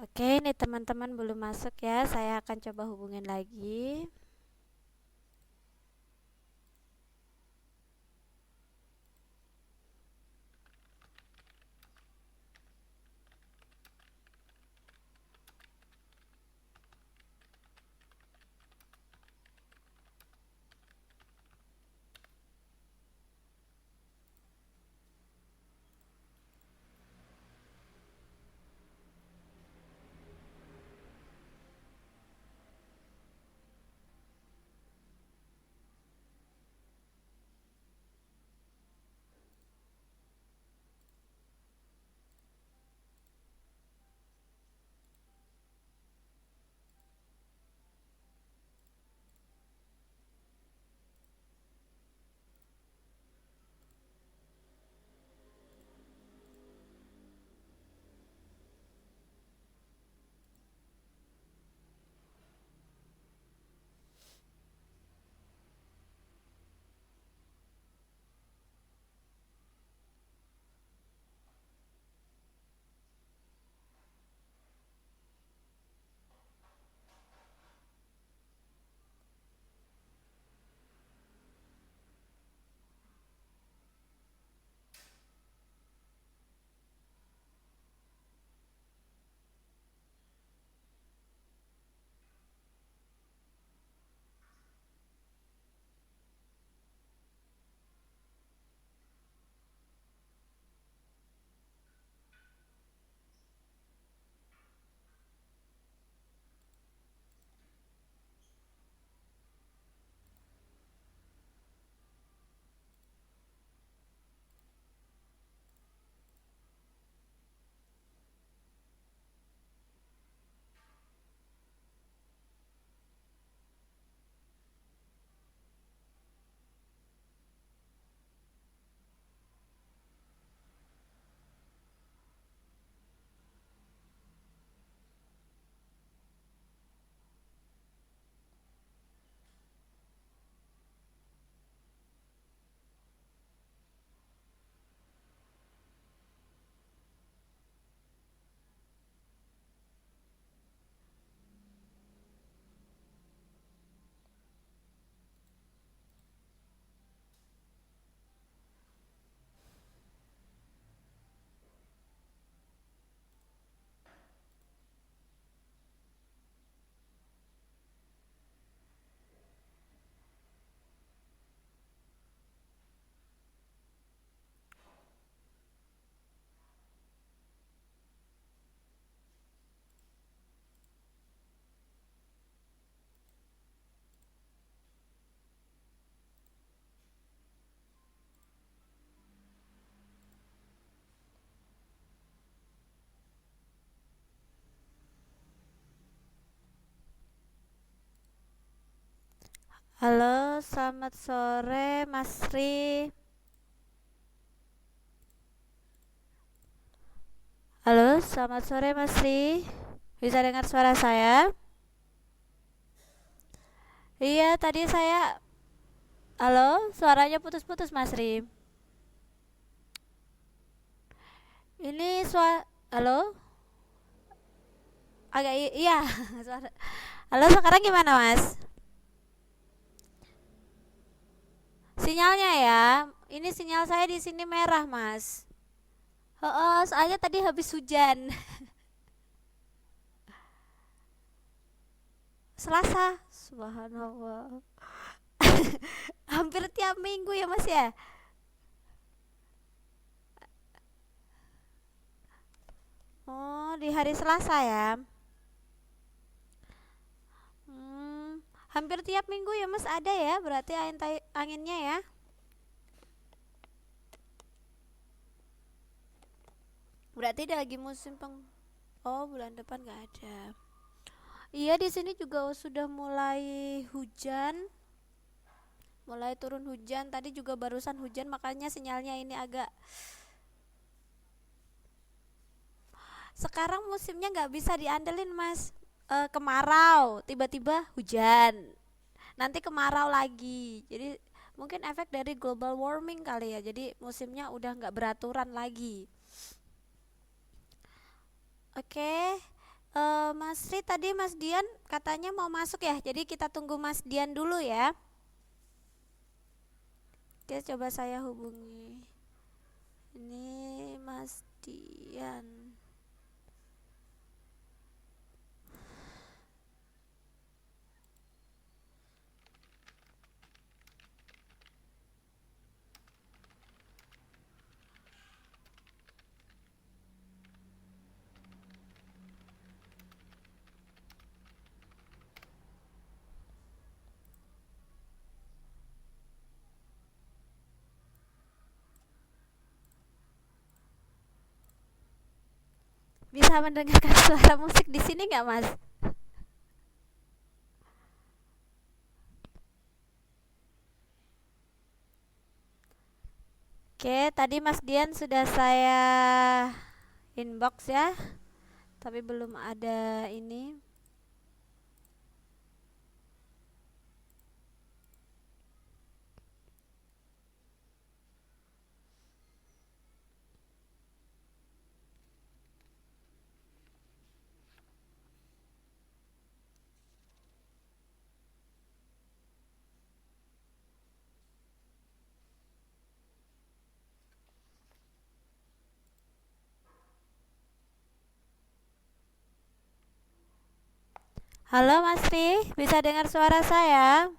Oke, ini teman-teman belum masuk ya. Saya akan coba hubungin lagi. Halo, selamat sore Mas Ri. Halo, selamat sore Mas Ri. Bisa dengar suara saya? Iya, tadi saya. Halo, suaranya putus-putus Mas Ri. Ini suara. Halo? Iya, suara. Halo, sekarang gimana Mas? Sinyalnya ya. Ini sinyal saya di sini merah Mas. Oh, soalnya tadi habis hujan. Selasa. Subhanallah. Hampir tiap minggu ya Mas ya. Oh, di hari Selasa ya. Hmm, hampir tiap minggu ya Mas ada ya, berarti anginnya ya. Berarti udah lagi musim Oh, bulan depan nggak ada. Iya, di sini juga sudah mulai hujan, mulai turun hujan. Tadi juga barusan hujan, makanya sinyalnya ini agak. Sekarang musimnya nggak bisa diandelin Mas. Kemarau, tiba-tiba hujan. Nanti kemarau lagi. Jadi mungkin efek dari global warming kali ya. Jadi musimnya udah nggak beraturan lagi. Oke, Mas Ri tadi Mas Dian katanya mau masuk ya, jadi kita tunggu Mas Dian dulu ya. Oke, coba saya hubungi. Ini Mas Dian. Bisa mendengarkan suara musik di sini nggak, Mas? Oke, tadi Mas Dian sudah saya inbox ya, tapi belum ada ini. Halo Mas Ri, bisa dengar suara saya?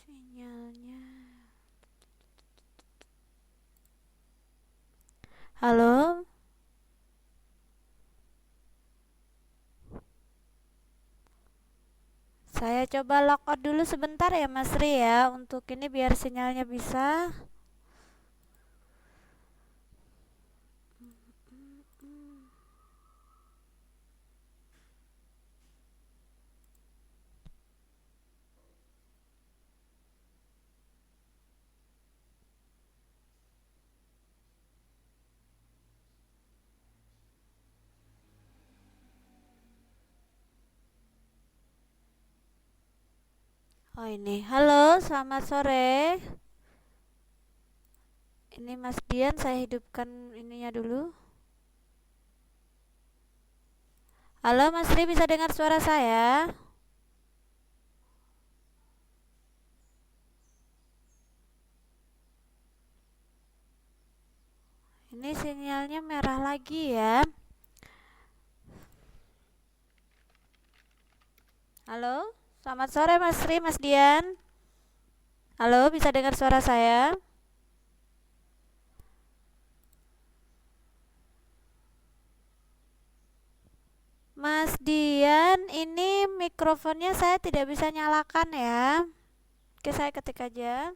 Sinyalnya. Halo? Saya coba logout dulu sebentar ya Mas Ri ya, untuk ini biar sinyalnya bisa. Oh ini, halo, selamat sore. Ini Mas Dian, saya hidupkan ininya dulu. Halo Mas Ri, bisa dengar suara saya? Ini sinyalnya merah lagi ya. Halo, selamat sore Mas Ri, Mas Dian. Halo, bisa dengar suara saya? Mas Dian, ini mikrofonnya saya tidak bisa nyalakan ya. Oke, saya ketik aja.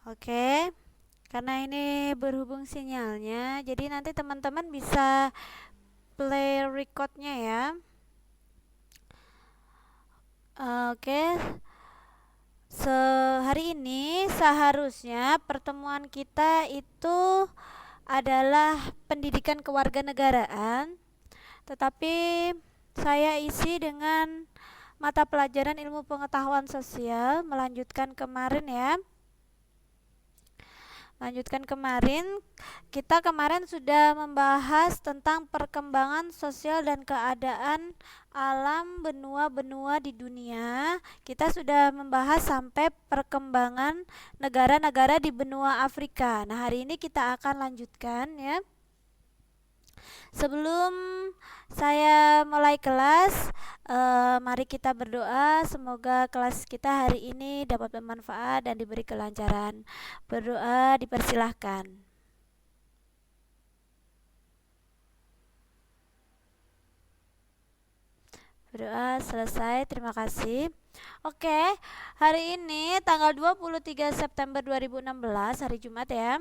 Oke, karena ini berhubung sinyalnya, jadi nanti teman-teman bisa play recordnya ya. Oke, sehari ini seharusnya pertemuan kita itu adalah pendidikan kewarganegaraan, tetapi saya isi dengan mata pelajaran ilmu pengetahuan sosial. Melanjutkan kemarin ya. Lanjutkan kemarin, kita kemarin sudah membahas tentang perkembangan sosial dan keadaan alam benua-benua di dunia. Kita sudah membahas sampai perkembangan negara-negara di benua Afrika. Nah, hari ini kita akan lanjutkan ya. Sebelum saya mulai kelas, mari kita berdoa. Semoga kelas kita hari ini dapat bermanfaat dan diberi kelancaran. Berdoa dipersilahkan. Berdoa selesai, terima kasih. Oke, hari ini tanggal 23 September 2016, hari Jumat ya.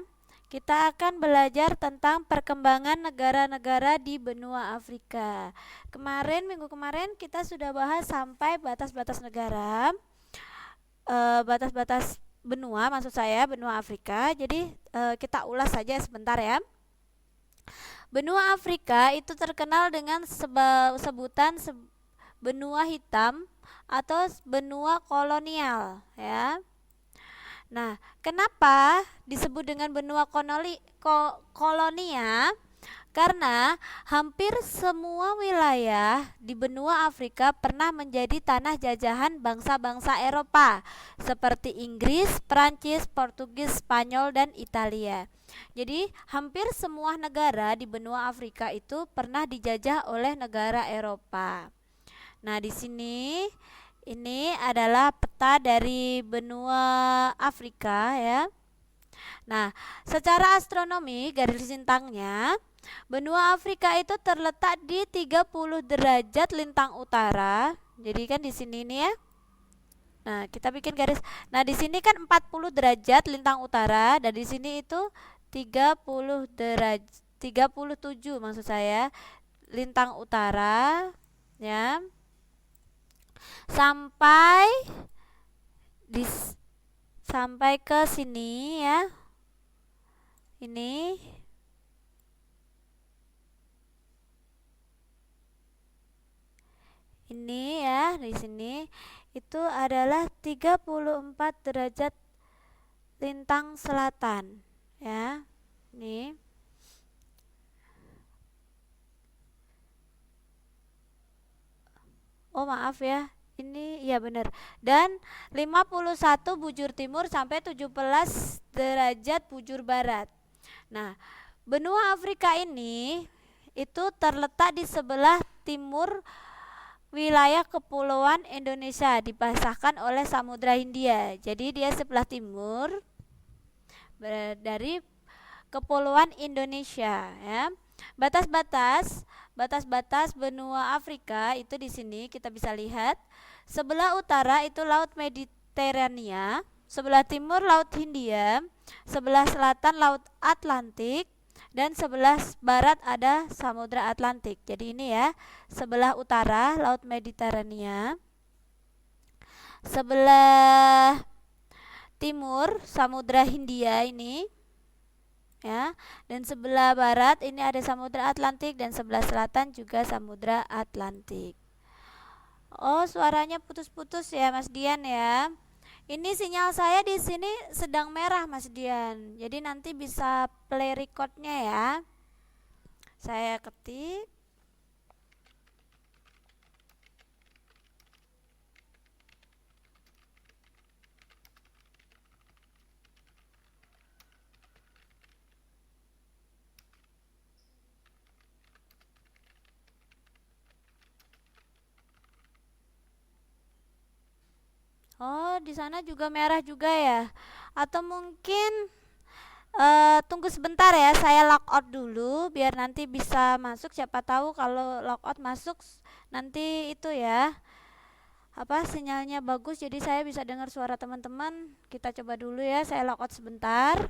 Kita akan belajar tentang perkembangan negara-negara di benua Afrika. Minggu kemarin kita sudah bahas sampai batas-batas negara, batas-batas benua, maksud saya benua Afrika. Jadi kita ulas saja sebentar ya. Benua Afrika itu terkenal dengan sebutan benua hitam atau benua kolonial ya. Nah, kenapa disebut dengan benua kolonia? Karena hampir semua wilayah di benua Afrika pernah menjadi tanah jajahan bangsa-bangsa Eropa seperti Inggris, Prancis, Portugis, Spanyol, dan Italia. Jadi, hampir semua negara di benua Afrika itu pernah dijajah oleh negara Eropa. Nah, di sini ini adalah peta dari benua Afrika ya. Nah, secara astronomi garis lintangnya, benua Afrika itu terletak di 30 derajat lintang utara. Jadi kan di sini nih ya. Nah, kita bikin garis. Nah, di sini kan 40 derajat lintang utara dan di sini itu 30 derajat 37 maksud saya lintang utara ya. Sampai ke sini ya. Ini ya, di sini itu adalah 34 derajat lintang selatan ya. Nih. Oh, maaf ya. Ini ya benar. Dan 51 bujur timur sampai 17 derajat bujur barat. Nah, benua Afrika ini itu terletak di sebelah timur wilayah kepulauan Indonesia dipisahkan oleh Samudra Hindia. Jadi dia sebelah timur dari kepulauan Indonesia ya. Batas-batas benua Afrika itu di sini kita bisa lihat. Sebelah utara itu Laut Mediterania, sebelah timur Laut Hindia, sebelah selatan Laut Atlantik, dan sebelah barat ada Samudra Atlantik. Jadi ini ya, sebelah utara Laut Mediterania, sebelah timur Samudra Hindia ini ya, dan sebelah barat ini ada Samudra Atlantik dan sebelah selatan juga Samudra Atlantik. Oh, suaranya putus-putus ya Mas Dian ya. Ini sinyal saya di sini sedang merah Mas Dian. Jadi nanti bisa play recordnya ya. Saya ketik. Oh, di sana juga merah juga ya. Atau mungkin tunggu sebentar ya, saya logout dulu biar nanti bisa masuk. Siapa tahu kalau logout masuk nanti itu ya, sinyalnya bagus jadi saya bisa dengar suara teman-teman. Kita coba dulu ya, saya logout sebentar.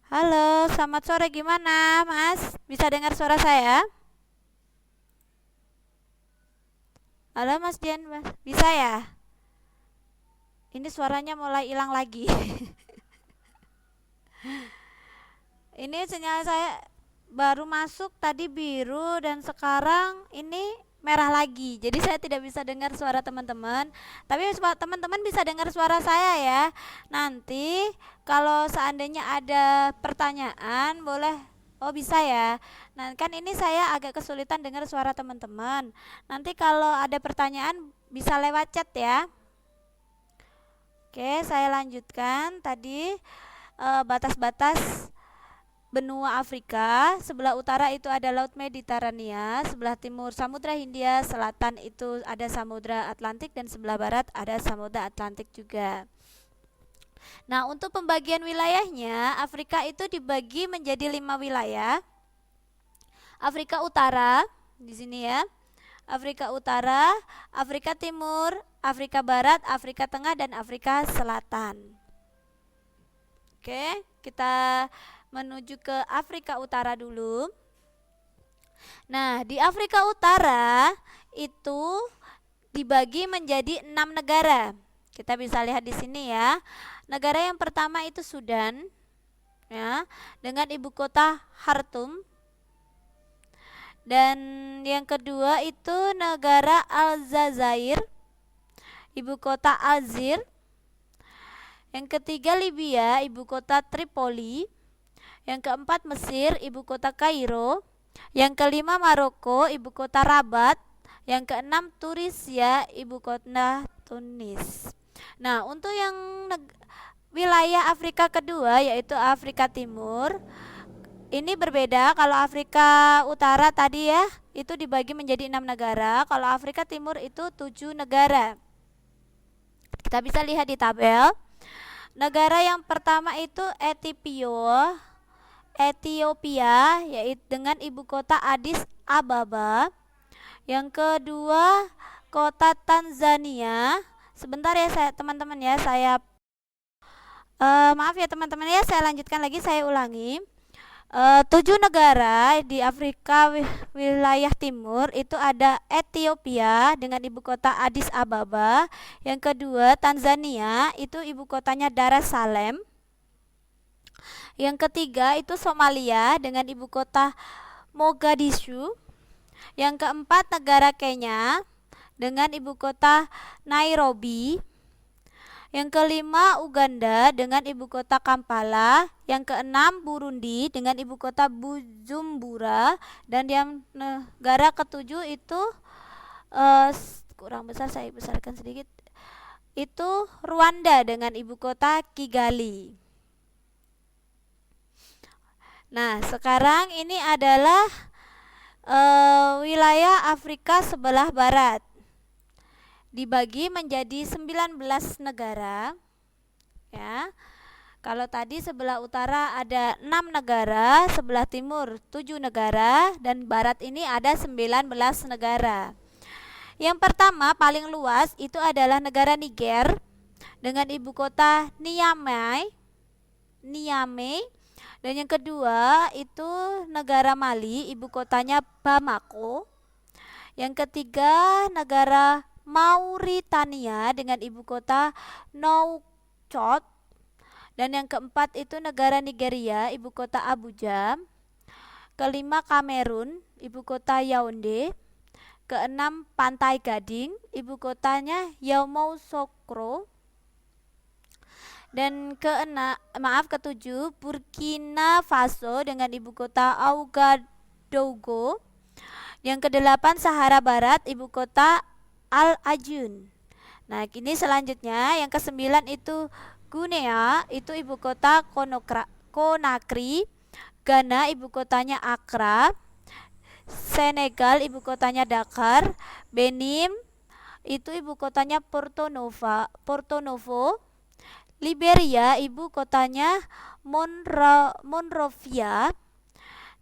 Halo, selamat sore. Gimana, Mas? Bisa dengar suara saya? Halo, Mas Dian, Mas. Bisa ya? Ini suaranya mulai hilang lagi. Ini sinyal saya baru masuk tadi biru dan sekarang ini merah lagi. Jadi saya tidak bisa dengar suara teman-teman. Tapi teman-teman bisa dengar suara saya ya. Nanti kalau seandainya ada pertanyaan boleh. Oh bisa ya. Nah kan ini saya agak kesulitan dengar suara teman-teman. Nanti kalau ada pertanyaan bisa lewat chat ya. Oke, saya lanjutkan tadi batas-batas benua Afrika. Sebelah utara itu ada Laut Mediterania, sebelah timur Samudra Hindia, selatan itu ada Samudra Atlantik, dan sebelah barat ada Samudra Atlantik juga. Nah, untuk pembagian wilayahnya, Afrika itu dibagi menjadi 5 wilayah. Afrika Utara di sini ya. Afrika Utara, Afrika Timur, Afrika Barat, Afrika Tengah, dan Afrika Selatan. Oke, kita menuju ke Afrika Utara dulu. Nah, di Afrika Utara itu dibagi menjadi 6 negara. Kita bisa lihat di sini ya. Negara yang pertama itu Sudan, ya, dengan ibu kota Khartoum. Dan yang kedua itu negara Aljazair, ibu kota Alzir. Yang ketiga Libya, ibu kota Tripoli. Yang keempat Mesir, ibu kota Kairo. Yang kelima Maroko, ibu kota Rabat. Yang keenam Tunisia, ibu kota Tunis. Nah, untuk yang wilayah Afrika kedua yaitu Afrika Timur, ini berbeda. Kalau Afrika Utara tadi ya, itu dibagi menjadi 6 negara. Kalau Afrika Timur itu 7 negara. Kita bisa lihat di tabel. Negara yang pertama itu Ethiopia, yaitu dengan ibu kota Addis Ababa. Yang kedua kota Tanzania. Sebentar ya teman-teman ya, saya maaf ya teman-teman ya, saya lanjutkan lagi, saya ulangi. 7 negara di Afrika wilayah timur itu ada Ethiopia dengan ibu kota Addis Ababa. Yang kedua Tanzania, itu ibu kotanya Dar es Salaam. Yang ketiga itu Somalia dengan ibu kota Mogadishu. Yang keempat negara Kenya dengan ibu kota Nairobi. Yang kelima Uganda dengan ibu kota Kampala. Yang keenam Burundi dengan ibu kota Bujumbura. Dan yang negara ketujuh itu kurang besar, saya besarkan sedikit, itu Rwanda dengan ibu kota Kigali. Nah sekarang ini adalah wilayah Afrika sebelah barat, dibagi menjadi 19 negara ya. Kalau tadi sebelah utara ada 6 negara, sebelah timur 7 negara, dan barat ini ada 19 negara. Yang pertama paling luas itu adalah negara Niger dengan ibu kota Niamey. Dan yang kedua itu negara Mali, ibu kotanya Bamako. Yang ketiga negara Mauritania dengan ibu kota Nouakchott. Dan yang keempat itu negara Nigeria, ibu kota Abuja. Kelima Kamerun, ibu kota Yaounde. Keenam Pantai Gading, ibu kotanya Yamoussoukro. Dan ketujuh Burkina Faso dengan ibu kota Ouagadougou. Yang kedelapan Sahara Barat, ibu kota Al-Ajun. Nah, kini selanjutnya yang kesembilan itu Guinea, itu ibu kota Conakry. Ghana ibu kotanya Accra. Senegal ibu kotanya Dakar. Benin itu ibu kotanya Porto Novo. Liberia ibu kotanya Monrovia.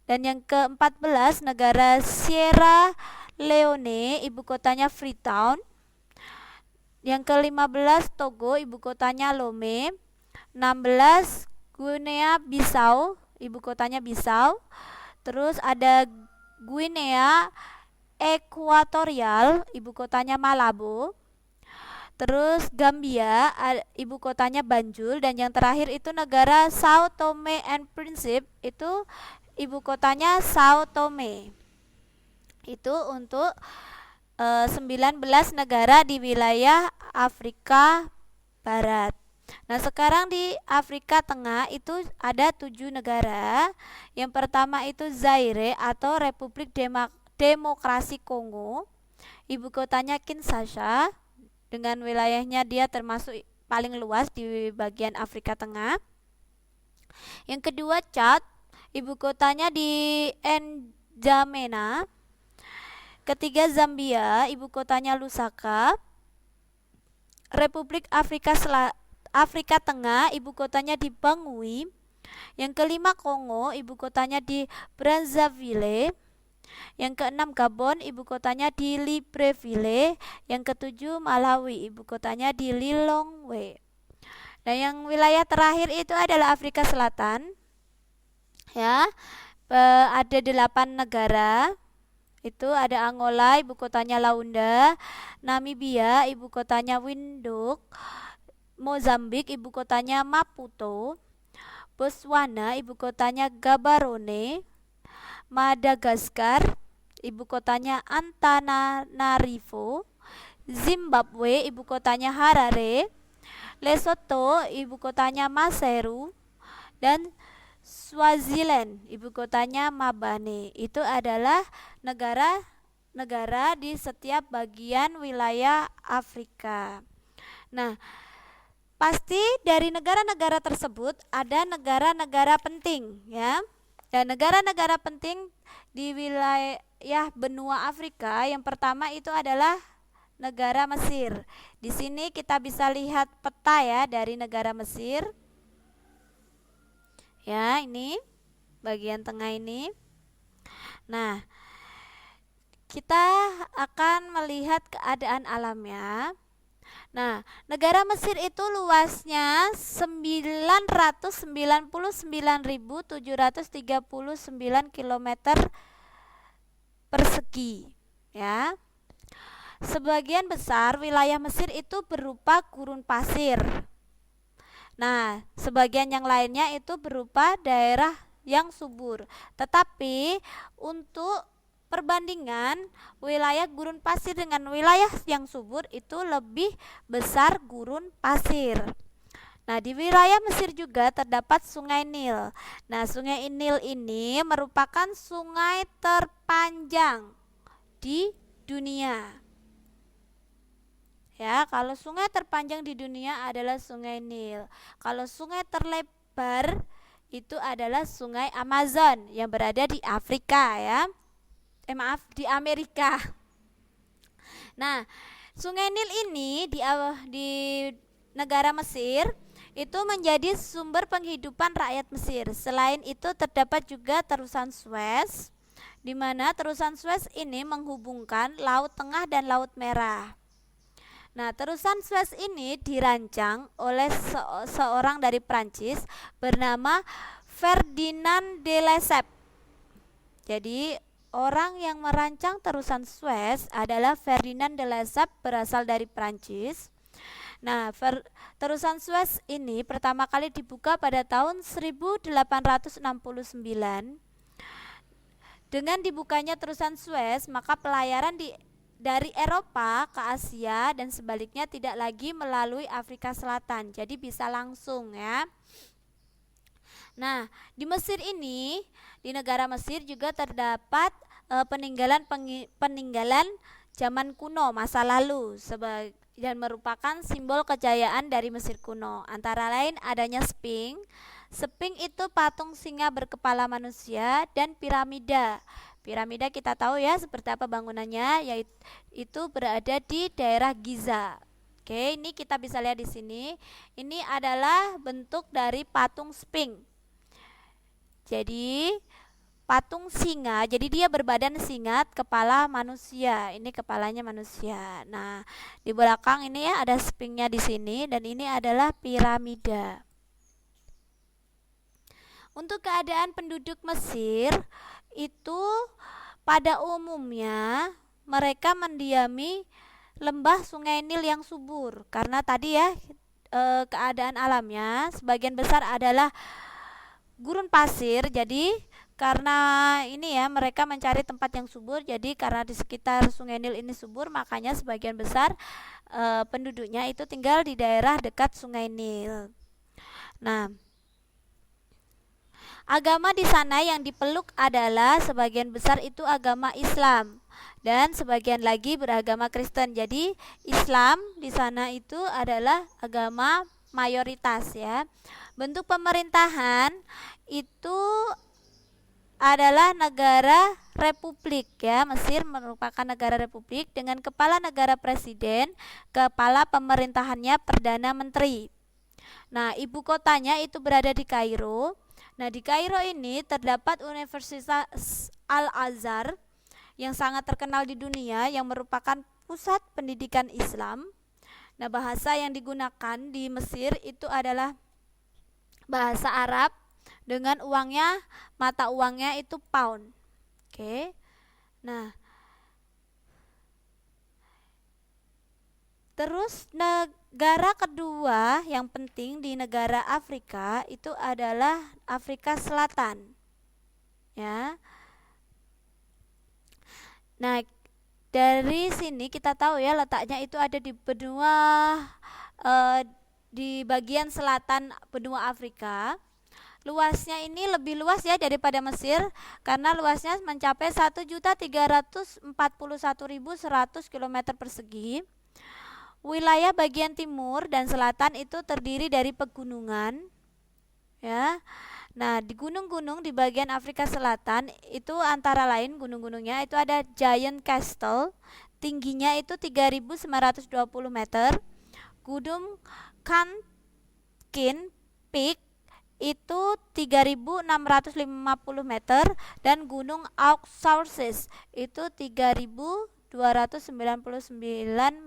Dan yang ke-14 negara Sierra Leone, ibu kotanya Freetown. Yang ke-15 Togo, ibu kotanya Lomé. 16 Guinea Bissau, ibu kotanya Bissau. Terus ada Guinea Ekuatorial, ibu kotanya Malabo. Terus Gambia, ibu kotanya Banjul, dan yang terakhir itu negara Sao Tome and Principe, itu ibu kotanya Sao Tome. Itu untuk 19 negara di wilayah Afrika Barat. Nah, sekarang di Afrika Tengah itu ada 7 negara. Yang pertama itu Zaire atau Republik Demokrasi Kongo. Ibu kotanya Kinshasa. Dengan wilayahnya dia termasuk paling luas di bagian Afrika Tengah. Yang kedua Chad, ibu kotanya di N'Djamena. Ketiga Zambia, ibu kotanya Lusaka. Republik Afrika Tengah, ibu kotanya di Bangui. Yang kelima Kongo, ibu kotanya di Brazzaville. Yang keenam Gabon, ibu kotanya di Libreville. Yang ketujuh Malawi, ibu kotanya di Lilongwe. Nah, yang wilayah terakhir itu adalah Afrika Selatan. Ya, ada 8 negara. Itu ada Angola, ibu kotanya Luanda. Namibia, ibu kotanya Windhoek. Mozambik, ibu kotanya Maputo. Botswana, ibu kotanya Gaborone. Madagaskar, ibu kotanya Antananarivo. Zimbabwe, ibu kotanya Harare. Lesotho, ibu kotanya Maseru. Dan Swaziland, ibu kotanya Mbabane. Itu adalah negara-negara di setiap bagian wilayah Afrika. Nah, pasti dari negara-negara tersebut ada negara-negara penting, ya. Dan negara-negara penting di wilayah benua Afrika yang pertama itu adalah negara Mesir. Di sini kita bisa lihat peta ya dari negara Mesir. Ya, ini bagian tengah ini. Nah, kita akan melihat keadaan alamnya. Nah, negara Mesir itu luasnya 999.739 km persegi, ya. Sebagian besar wilayah Mesir itu berupa gurun pasir. Nah, sebagian yang lainnya itu berupa daerah yang subur. Tetapi untuk perbandingan wilayah gurun pasir dengan wilayah yang subur itu lebih besar gurun pasir. Nah, di wilayah Mesir juga terdapat Sungai Nil. Nah, Sungai Nil ini merupakan sungai terpanjang di dunia. Ya, kalau sungai terpanjang di dunia adalah Sungai Nil. Kalau sungai terlebar itu adalah Sungai Amazon yang berada di Afrika, ya. Di Amerika. Nah, Sungai Nil ini di negara Mesir itu menjadi sumber penghidupan rakyat Mesir. Selain itu terdapat juga terusan Suez, di mana terusan Suez ini menghubungkan Laut Tengah dan Laut Merah. Nah, terusan Suez ini dirancang oleh seorang dari Prancis bernama Ferdinand de Lesseps. Jadi, orang yang merancang terusan Suez adalah Ferdinand de Lesseps, berasal dari Prancis. Nah, terusan Suez ini pertama kali dibuka pada tahun 1869. Dengan dibukanya terusan Suez, maka pelayaran dari Eropa ke Asia dan sebaliknya tidak lagi melalui Afrika Selatan. Jadi bisa langsung, ya. Nah, di Mesir ini, di negara Mesir juga terdapat peninggalan zaman kuno, masa lalu, dan merupakan simbol kejayaan dari Mesir kuno. Antara lain adanya Sphinx. Sphinx itu patung singa berkepala manusia, dan piramida. Piramida kita tahu ya seperti apa bangunannya, yaitu berada di daerah Giza. Oke, ini kita bisa lihat di sini. Ini adalah bentuk dari patung Sphinx. Jadi patung singa, jadi dia berbadan singa, kepala manusia. Ini kepalanya manusia. Nah, di belakang ini ya ada Sphinx-nya di sini, dan ini adalah piramida. Untuk keadaan penduduk Mesir itu pada umumnya mereka mendiami lembah Sungai Nil yang subur, karena tadi ya keadaan alamnya sebagian besar adalah gurun pasir. Jadi karena ini ya mereka mencari tempat yang subur, jadi karena di sekitar Sungai Nil ini subur, makanya sebagian besar penduduknya itu tinggal di daerah dekat Sungai Nil. Nah, agama di sana yang dipeluk adalah sebagian besar itu agama Islam dan sebagian lagi beragama Kristen. Jadi Islam di sana itu adalah agama mayoritas ya. Bentuk pemerintahan itu adalah negara republik ya. Mesir merupakan negara republik dengan kepala negara presiden, kepala pemerintahannya perdana menteri. Nah, ibu kotanya itu berada di Kairo. Nah, di Kairo ini terdapat Universitas Al-Azhar yang sangat terkenal di dunia yang merupakan pusat pendidikan Islam. Nah, bahasa yang digunakan di Mesir itu adalah bahasa Arab dengan uangnya, mata uangnya itu pound. Oke. Nah, terus negara kedua yang penting di negara Afrika itu adalah Afrika Selatan. Ya. Nah, dari sini kita tahu ya letaknya itu ada di benua di bagian selatan benua Afrika. Luasnya ini lebih luas ya daripada Mesir karena luasnya mencapai 1.341.100 km persegi. Wilayah bagian timur dan selatan itu terdiri dari pegunungan ya. Nah, di gunung-gunung di bagian Afrika Selatan itu antara lain gunung-gunungnya itu ada Giant Castle, tingginya itu 3.920 meter. Gunung Kankin Peak itu 3.650 meter dan Gunung Auxerces itu 3.299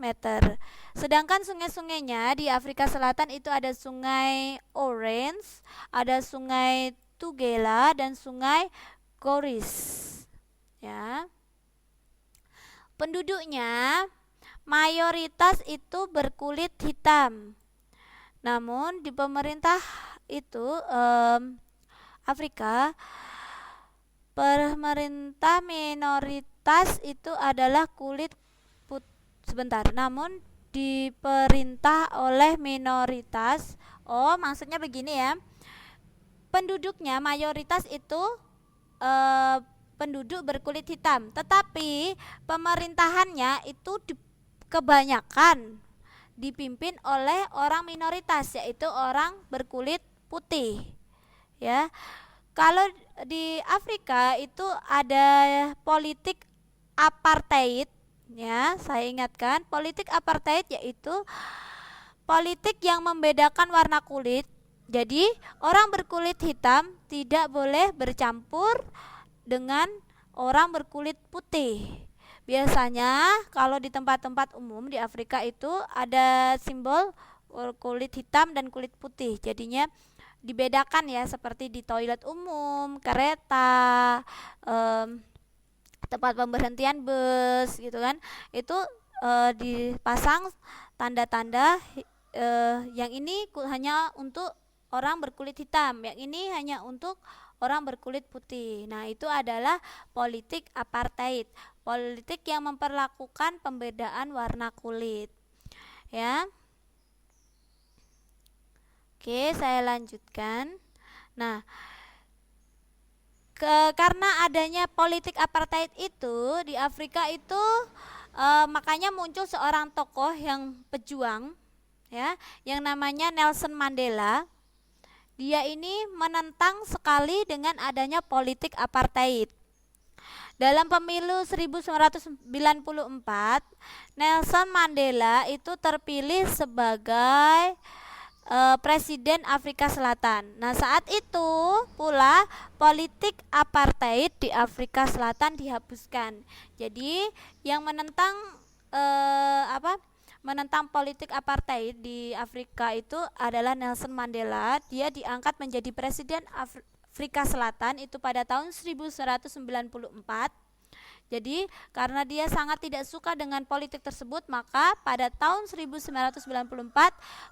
meter. Sedangkan sungai-sungainya di Afrika Selatan itu ada Sungai Orange, ada Sungai Tugela dan Sungai Goris. Ya. Penduduknya mayoritas itu berkulit hitam. Namun di pemerintah itu Afrika, pemerintah minoritas itu adalah kulit sebentar. Namun diperintah oleh minoritas. Oh, maksudnya begini ya. Penduduknya mayoritas itu penduduk berkulit hitam, tetapi pemerintahannya itu kebanyakan dipimpin oleh orang minoritas, yaitu orang berkulit putih. Ya. Kalau di Afrika itu ada politik apartheid. Ya, saya ingatkan, politik apartheid yaitu politik yang membedakan warna kulit. Jadi, orang berkulit hitam tidak boleh bercampur dengan orang berkulit putih. Biasanya kalau di tempat-tempat umum di Afrika itu ada simbol kulit hitam dan kulit putih. Jadinya dibedakan ya, seperti di toilet umum, kereta, tempat pemberhentian bus gitu kan, itu dipasang tanda-tanda yang ini hanya untuk orang berkulit hitam, yang ini hanya untuk orang berkulit putih. Nah, itu adalah politik apartheid, politik yang memperlakukan pembedaan warna kulit. Ya. Oke, saya lanjutkan. Nah, karena adanya politik apartheid itu di Afrika itu makanya muncul seorang tokoh yang pejuang ya, yang namanya Nelson Mandela. Dia ini menentang sekali dengan adanya politik apartheid. Dalam pemilu 1994, Nelson Mandela itu terpilih sebagai Presiden Afrika Selatan. Nah, saat itu pula politik apartheid di Afrika Selatan dihapuskan. Jadi yang menentang menentang politik apartheid di Afrika itu adalah Nelson Mandela. Dia diangkat menjadi Presiden Afrika Selatan itu pada tahun 1194. Jadi karena dia sangat tidak suka dengan politik tersebut, maka pada tahun 1994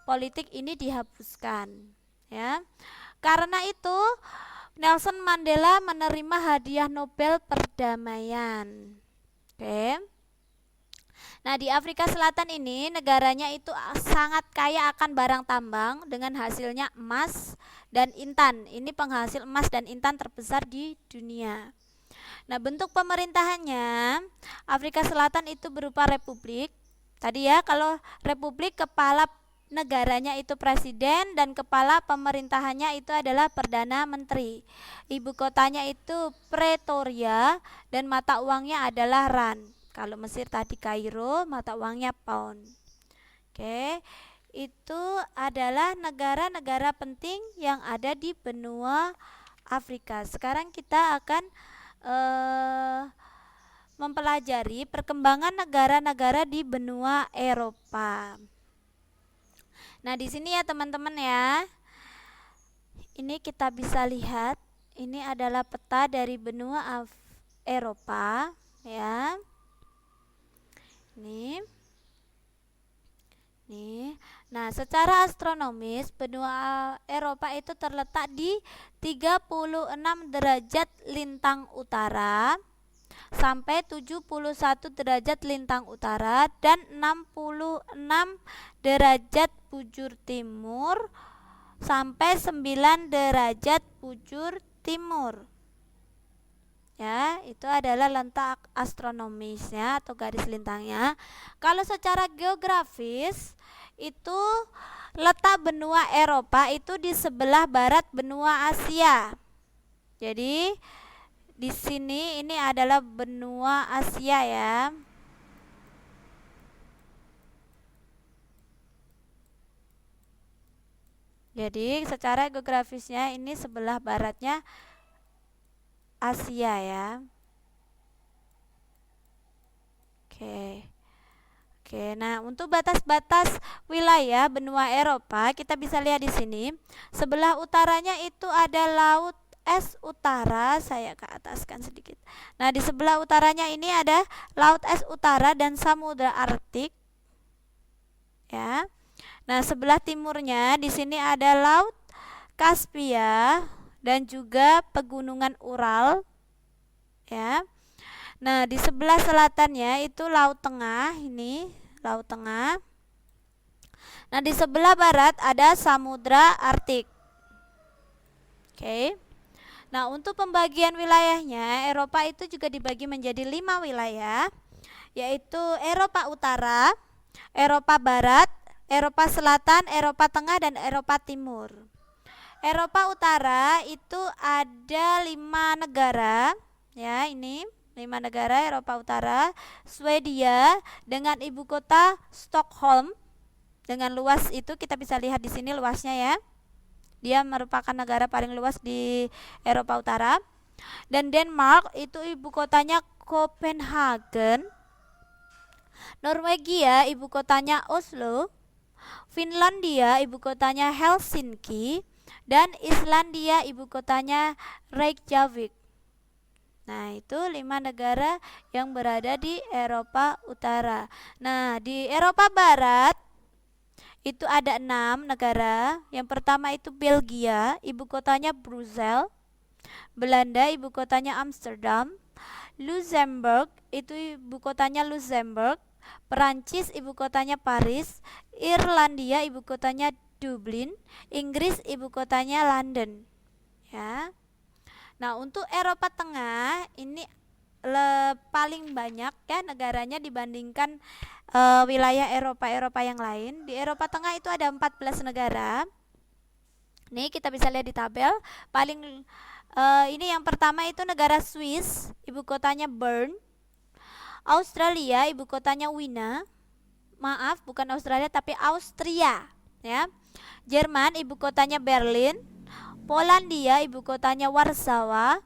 politik ini dihapuskan, ya. Karena itu Nelson Mandela menerima hadiah Nobel perdamaian. Oke. Nah, di Afrika Selatan ini negaranya itu sangat kaya akan barang tambang dengan hasilnya emas dan intan. Ini penghasil emas dan intan terbesar di dunia. Nah, bentuk pemerintahannya Afrika Selatan itu berupa republik. Tadi ya, kalau republik kepala negaranya itu presiden dan kepala pemerintahannya itu adalah perdana menteri. Ibu kotanya itu Pretoria dan mata uangnya adalah rand. Kalau Mesir tadi Kairo, mata uangnya pound. Oke, itu adalah negara-negara penting yang ada di benua Afrika. Sekarang kita akan mempelajari perkembangan negara-negara di benua Eropa. Nah, di sini ya teman-teman ya. Ini kita bisa lihat, ini adalah peta dari benua Eropa, ya. Nih. Nah, secara astronomis benua Eropa itu terletak di 36 derajat lintang utara sampai 71 derajat lintang utara dan 66 derajat bujur timur sampai 9 derajat bujur timur. Ya, itu adalah letak astronomisnya atau garis lintangnya. Kalau secara geografis itu letak benua Eropa itu di sebelah barat benua Asia. Jadi di sini ini adalah benua Asia ya. Jadi secara geografisnya ini sebelah baratnya Asia ya. Oke, nah untuk batas-batas wilayah benua Eropa kita bisa lihat di sini. Sebelah utaranya itu ada Laut Es Utara, saya ke ataskan sedikit. Nah, di sebelah utaranya ini ada Laut Es Utara dan Samudra Arktik. Ya. Nah, sebelah timurnya di sini ada Laut Kaspia dan juga Pegunungan Ural. Ya. Nah, di sebelah selatannya itu Laut Tengah, ini Laut Tengah. Nah, di sebelah barat ada Samudra Arktik. Oke. Nah, untuk pembagian wilayahnya, Eropa itu juga dibagi menjadi 5 wilayah, yaitu Eropa Utara, Eropa Barat, Eropa Selatan, Eropa Tengah, dan Eropa Timur. Eropa Utara itu ada 5 negara, ya ini 5 negara Eropa Utara. Swedia dengan ibu kota Stockholm, dengan luas itu kita bisa lihat di sini luasnya ya. Dia merupakan negara paling luas di Eropa Utara. Dan Denmark itu ibu kotanya Copenhagen. Norwegia ibu kotanya Oslo. Finlandia ibu kotanya Helsinki. Dan Islandia ibu kotanya Reykjavik. Nah, itu 5 negara yang berada di Eropa Utara. Nah, di Eropa Barat itu ada 6 negara. Yang pertama itu Belgia, ibu kotanya Brussels. Belanda, ibu kotanya Amsterdam. Luxembourg, itu ibu kotanya Luxembourg. Perancis, ibu kotanya Paris. Irlandia, ibu kotanya Dublin. Inggris, ibu kotanya London. Ya. Nah, untuk Eropa Tengah ini paling banyak ya negaranya dibandingkan wilayah Eropa yang lain. Di Eropa Tengah itu ada 14 negara. Nih kita bisa lihat di tabel. Paling ini yang pertama itu negara Swiss, ibu kotanya Bern. Australia, ibu kotanya Wina. Maaf, bukan Australia tapi Austria, ya. Jerman, ibu kotanya Berlin. Polandia, ibu kotanya Warsawa.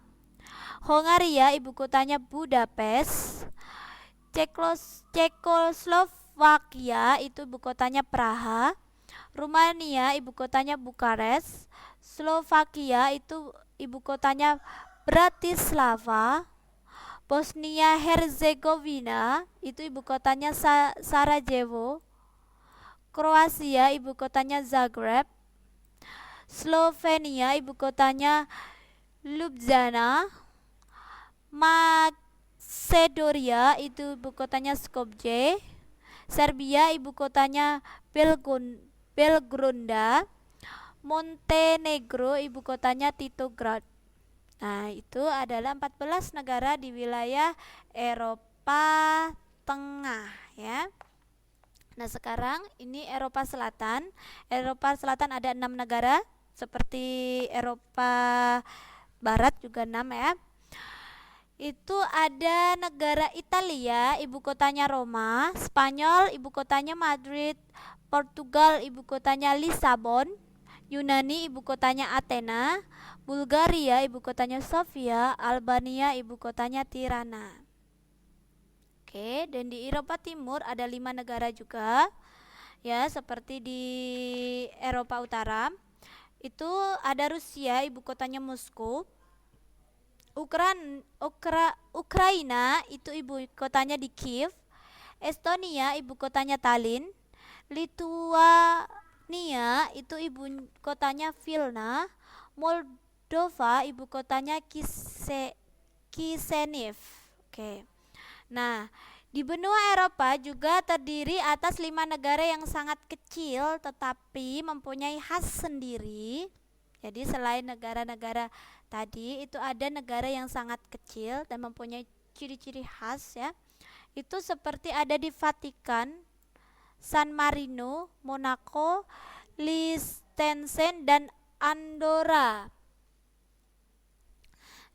Hongaria, ibu kotanya Budapest. Cekoslovakia itu ibu kotanya Praha. Rumania ibu kotanya Bukares. Slovakia itu ibu kotanya Bratislava. Bosnia Herzegovina itu ibu kotanya Sarajevo. Kroasia ibu kotanya Zagreb. Slovenia ibu kotanya Ljubljana. Macedonia itu ibu kotanya Skopje. Serbia ibu kotanya Belgrade. Montenegro ibu kotanya Titograd. Nah, itu adalah 14 negara di wilayah Eropa Tengah ya. Nah, sekarang ini Eropa Selatan. Eropa Selatan ada 6 negara, seperti Eropa Barat juga 6 ya. Itu ada negara Italia, ibu kotanya Roma. Spanyol, ibu kotanya Madrid. Portugal, ibu kotanya Lisabon. Yunani, ibu kotanya Athena. Bulgaria, ibu kotanya Sofia. Albania, ibu kotanya Tirana. Oke, dan di Eropa Timur ada 5 negara juga ya, seperti di Eropa Utara. Itu ada Rusia, ibu kotanya Moskow. Ukraina itu ibu kotanya di Kiev. Estonia ibu kotanya Tallinn. Lithuania itu ibu kotanya Vilna. Moldova ibu kotanya Chisinau. Oke. Nah, di benua Eropa juga terdiri atas 5 negara yang sangat kecil tetapi mempunyai khas sendiri. Jadi selain negara-negara tadi, itu ada negara yang sangat kecil dan mempunyai ciri-ciri khas ya. Itu seperti ada di Vatikan, San Marino, Monaco, Liechtenstein, dan Andorra.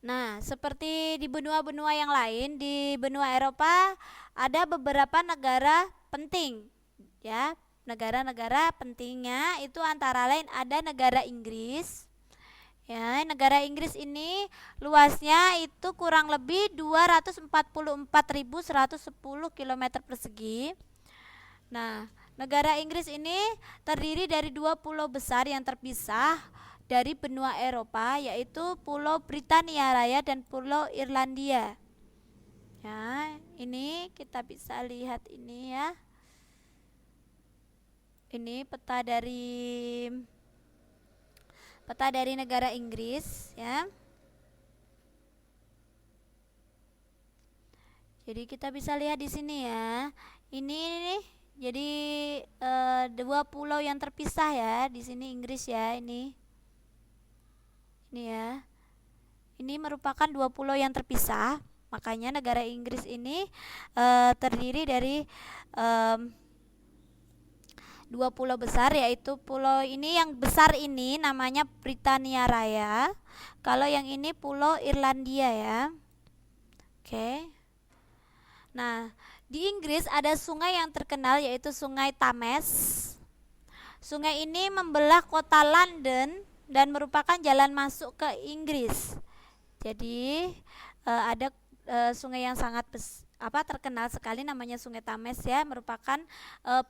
Nah, seperti di benua-benua yang lain, di benua Eropa ada beberapa negara penting ya. Negara-negara pentingnya itu antara lain ada negara Inggris. Ya, negara Inggris ini luasnya itu kurang lebih 244.110 km persegi. Nah, negara Inggris ini terdiri dari 2 pulau besar yang terpisah dari benua Eropa, yaitu Pulau Britania Raya dan Pulau Irlandia. Ya, ini kita bisa lihat ini ya. Ini peta dari negara Inggris ya. Jadi kita bisa lihat di sini ya. Ini nih, jadi 2 pulau yang terpisah ya di sini Inggris ya ini. Ini ya. Ini merupakan 2 pulau yang terpisah. Makanya negara Inggris ini terdiri dari 2 pulau besar, yaitu pulau ini yang besar ini namanya Britania Raya. Kalau yang ini Pulau Irlandia ya. Oke. Nah, di Inggris ada sungai yang terkenal yaitu Sungai Thames. Sungai ini membelah kota London dan merupakan jalan masuk ke Inggris. Jadi ada sungai yang sangat terkenal sekali namanya Sungai Thames ya, merupakan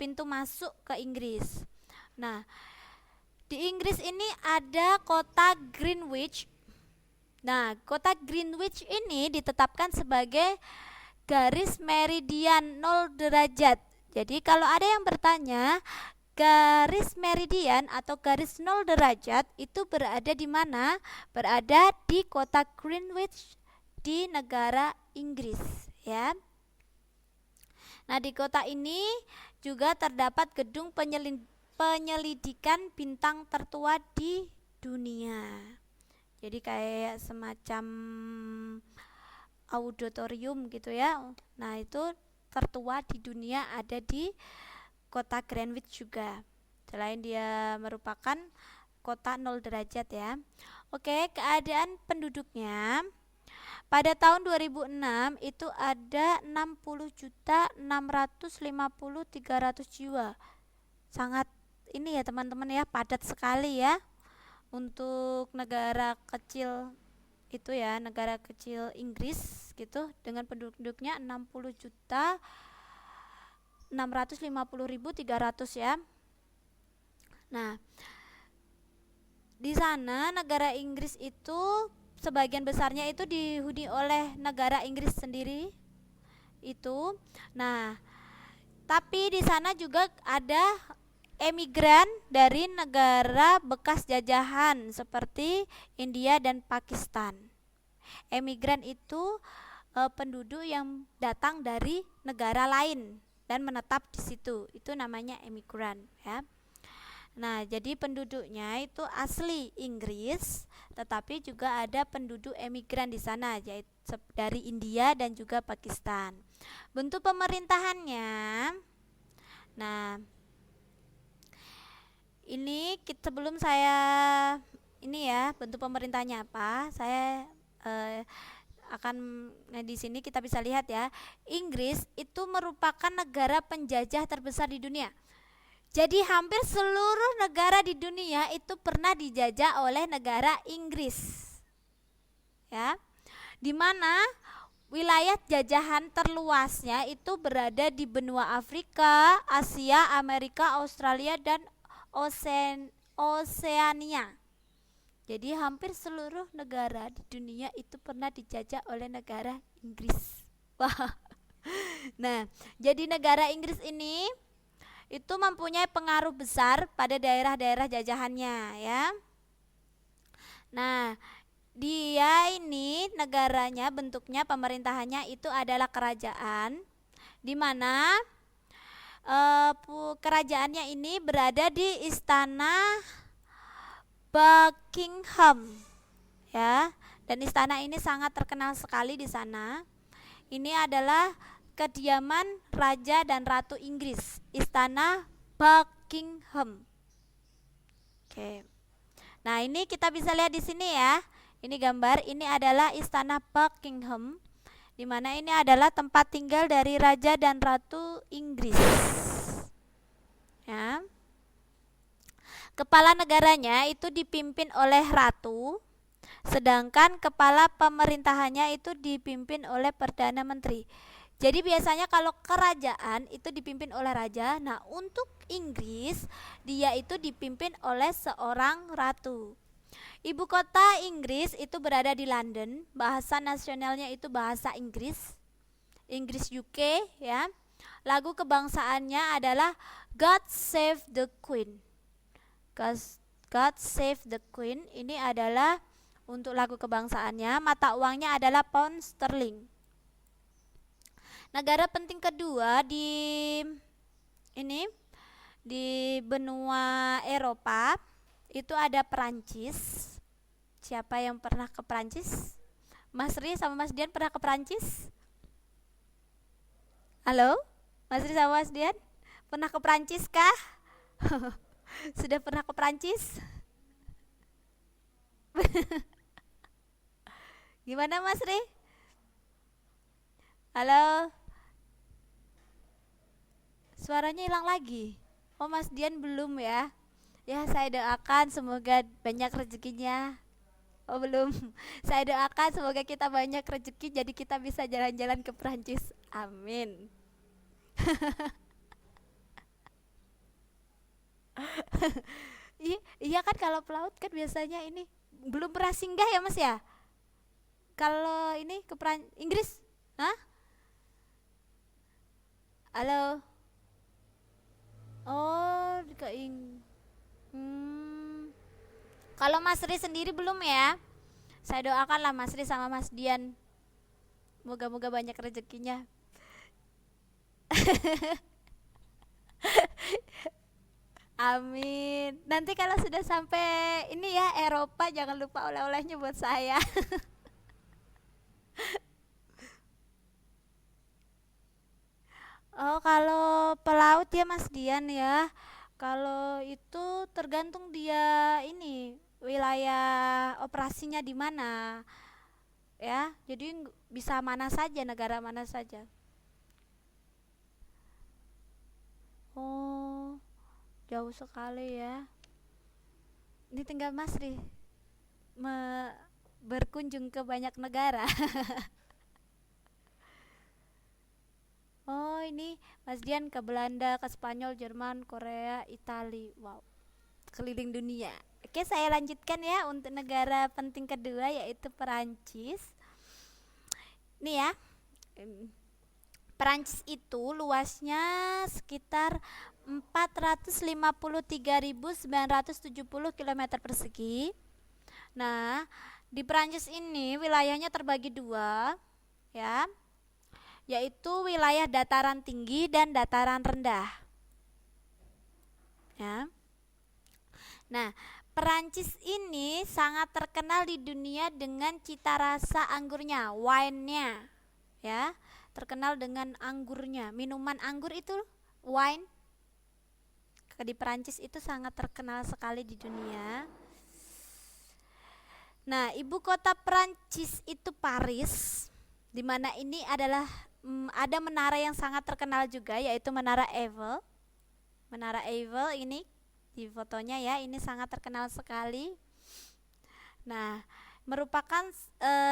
pintu masuk ke Inggris. Nah, di Inggris ini ada kota Greenwich. Nah, kota Greenwich ini ditetapkan sebagai garis meridian 0 derajat. Jadi kalau ada yang bertanya, garis meridian atau garis 0 derajat itu berada di mana? Berada di kota Greenwich di negara Inggris ya. Nah, di kota ini juga terdapat gedung penyelidikan bintang tertua di dunia. Jadi kayak semacam auditorium gitu ya. Nah, itu tertua di dunia ada di kota Greenwich juga. Selain dia merupakan kota 0 derajat ya. Oke, keadaan penduduknya pada tahun 2006 itu ada 60.650.300 jiwa. Sangat ini ya teman-teman ya, padat sekali ya untuk negara kecil itu ya, negara kecil Inggris gitu dengan penduduknya 60.650.300 ya. Nah, Di sana negara Inggris itu sebagian besarnya itu dihuni oleh negara Inggris sendiri itu. Nah, tapi di sana juga ada emigran dari negara bekas jajahan seperti India dan Pakistan. Emigran itu penduduk yang datang dari negara lain dan menetap di situ. Itu namanya emigran, ya. Nah, jadi penduduknya itu asli Inggris, tetapi juga ada penduduk emigran di sana, yaitu dari India dan juga Pakistan. Bentuk pemerintahannya, nah ini sebelum saya ini ya bentuk pemerintahnya apa, saya akan di sini kita bisa lihat ya, Inggris itu merupakan negara penjajah terbesar di dunia. Jadi hampir seluruh negara di dunia itu pernah dijajah oleh negara Inggris. Ya. Di mana wilayah jajahan terluasnya itu berada di benua Afrika, Asia, Amerika, Australia dan Oseania. Jadi hampir seluruh negara di dunia itu pernah dijajah oleh negara Inggris. Wah. Nah, jadi negara Inggris ini itu mempunyai pengaruh besar pada daerah-daerah jajahannya, ya. Nah, dia ini negaranya bentuknya pemerintahannya itu adalah kerajaan, di mana kerajaannya ini berada di istana Buckingham, ya. Dan istana ini sangat terkenal sekali di sana. Ini adalah kediaman Raja dan Ratu Inggris, Istana Buckingham. Oke. Nah, ini kita bisa lihat di sini ya. Ini gambar, ini adalah Istana Buckingham, di mana ini adalah tempat tinggal dari Raja dan Ratu Inggris. Ya. Kepala negaranya itu dipimpin oleh ratu, sedangkan kepala pemerintahannya itu dipimpin oleh Perdana Menteri. Jadi biasanya kalau kerajaan itu dipimpin oleh raja. Nah, untuk Inggris dia itu dipimpin oleh seorang ratu. Ibu kota Inggris itu berada di London. Bahasa nasionalnya itu bahasa Inggris, Inggris UK, ya. Lagu kebangsaannya adalah God Save the Queen. God Save the Queen ini adalah untuk lagu kebangsaannya. Mata uangnya adalah pound sterling. Negara penting kedua di benua Eropa itu ada Perancis. Siapa yang pernah ke Perancis? Mas Ri sama Mas Dian pernah ke Perancis? Halo? Mas Ri sama Mas Dian pernah ke Perancis kah? Sudah pernah ke Perancis? Gimana Mas Ri? Halo? Suaranya hilang lagi. Oh, Mas Dian belum ya? Ya, saya doakan semoga banyak rezekinya. Oh, belum. Saya doakan semoga kita banyak rezeki jadi kita bisa jalan-jalan ke Prancis. Amin. Iya kan kalau pelaut kan biasanya ini belum pernah singgah ya Mas ya? Kalau ini ke Inggris? Hah? Halo? Oh, ke Kalau Mas Ri sendiri belum ya? Saya doakanlah Mas Ri sama Mas Dian. Moga-moga banyak rezekinya. Amin. Nanti kalau sudah sampai ini ya Eropa jangan lupa oleh-olehnya buat saya. Oh, kalau pelaut ya Mas Dian ya. Kalau itu tergantung dia ini wilayah operasinya di mana. Ya, jadi bisa mana saja, negara mana saja. Oh, jauh sekali ya. Ini tinggal Mas Ri berkunjung ke banyak negara. Oh, ini Mas Dian ke Belanda, ke Spanyol, Jerman, Korea, Itali. Wow, keliling dunia. Oke, saya lanjutkan ya untuk negara penting kedua yaitu Perancis. Nih ya, Perancis itu luasnya sekitar 453.970 km persegi. Nah, di Perancis ini wilayahnya terbagi dua, ya, yaitu wilayah dataran tinggi dan dataran rendah. Ya. Nah, Perancis ini sangat terkenal di dunia dengan cita rasa anggurnya, wine-nya, ya, terkenal dengan anggurnya. Minuman anggur itu wine. Di Perancis itu sangat terkenal sekali di dunia. Nah, ibu kota Perancis itu Paris, di mana ini adalah ada menara yang sangat terkenal juga yaitu Menara Eiffel. Menara Eiffel ini di fotonya ya, ini sangat terkenal sekali. Nah,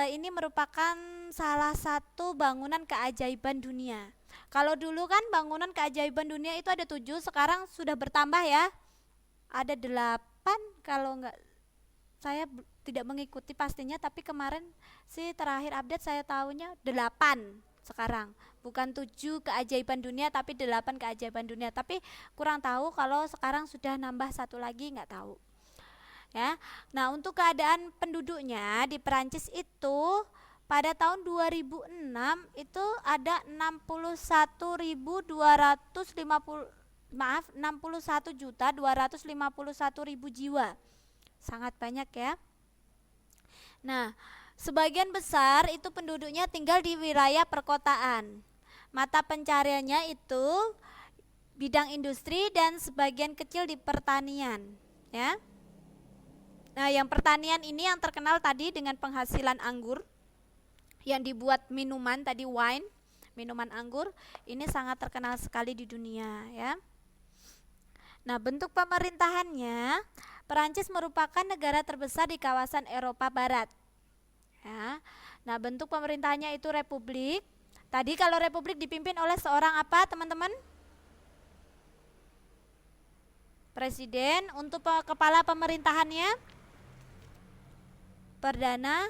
ini merupakan salah satu bangunan keajaiban dunia. Kalau dulu kan bangunan keajaiban dunia itu ada 7, sekarang sudah bertambah ya. Ada 8 kalau enggak, saya tidak mengikuti pastinya, tapi kemarin sih terakhir update saya tahunya 8 sekarang. Bukan 7 keajaiban dunia tapi 8 keajaiban dunia. Tapi kurang tahu kalau sekarang sudah nambah satu lagi, nggak tahu. Ya. Nah, untuk keadaan penduduknya di Perancis itu pada tahun 2006 itu ada 61.251.000 jiwa. Sangat banyak ya. Nah, sebagian besar itu penduduknya tinggal di wilayah perkotaan. Mata pencariannya itu bidang industri dan sebagian kecil di pertanian, ya. Nah, yang pertanian ini yang terkenal tadi dengan penghasilan anggur yang dibuat minuman tadi, wine, minuman anggur, ini sangat terkenal sekali di dunia, ya. Nah, bentuk pemerintahannya, Perancis merupakan negara terbesar di kawasan Eropa Barat. Ya. Nah, bentuk pemerintahannya itu republik. Tadi kalau republik dipimpin oleh seorang apa, teman-teman? Presiden. Untuk kepala pemerintahannya Perdana